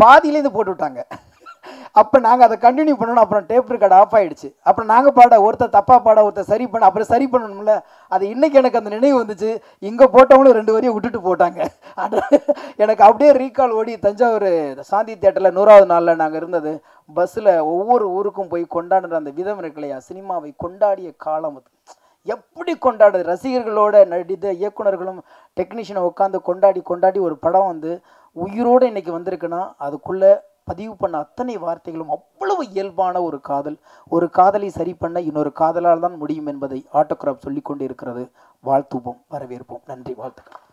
பாதியிலேருந்து போட்டு விட்டாங்க. அப்போ நாங்கள் அதை கண்டினியூ பண்ணணும். அப்புறம் டேப் ரெக்கார்டு ஆஃப் ஆகிடுச்சு. அப்புறம் நாங்கள் பாட ஒருத்தர் தப்பாக பாட ஒருத்தர் சரி பண்ண, அப்புறம் சரி பண்ணணும்ல. அது இன்றைக்கி எனக்கு அந்த நினைவு வந்துச்சு. இங்கே போட்டவங்களும் 2 வரையும் விட்டுட்டு போட்டாங்க. அது எனக்கு அப்படியே ரீகால் ஓடி தஞ்சாவூர் சாந்தி தேட்டரில் 100வது நாளில் நாங்கள் இருந்தது. பஸ்ஸில் ஒவ்வொரு ஊருக்கும் போய் கொண்டாடுற அந்த விதம் இருக்கு இல்லையா, சினிமாவை கொண்டாடிய காலம் அது. எப்படி கொண்டாடுது, ரசிகர்களோட நடித்த இயக்குனர்களும் டெக்னீஷியனை உட்காந்து கொண்டாடி ஒரு படம் வந்து உயிரோடு இன்றைக்கி வந்திருக்குன்னா, அதுக்குள்ளே பதிவு பண்ண அத்தனை வார்த்தைகளும் அவ்வளவு இயல்பான ஒரு காதல். ஒரு காதலை சரி பண்ண இன்னொரு காதலால் தான் முடியும் என்பதை ஆட்டோகிராஃப் சொல்லிக்கொண்டு இருக்கிறது. வாழ்த்துவோம், வரவேற்போம். நன்றி, வாழ்த்துக்கள்.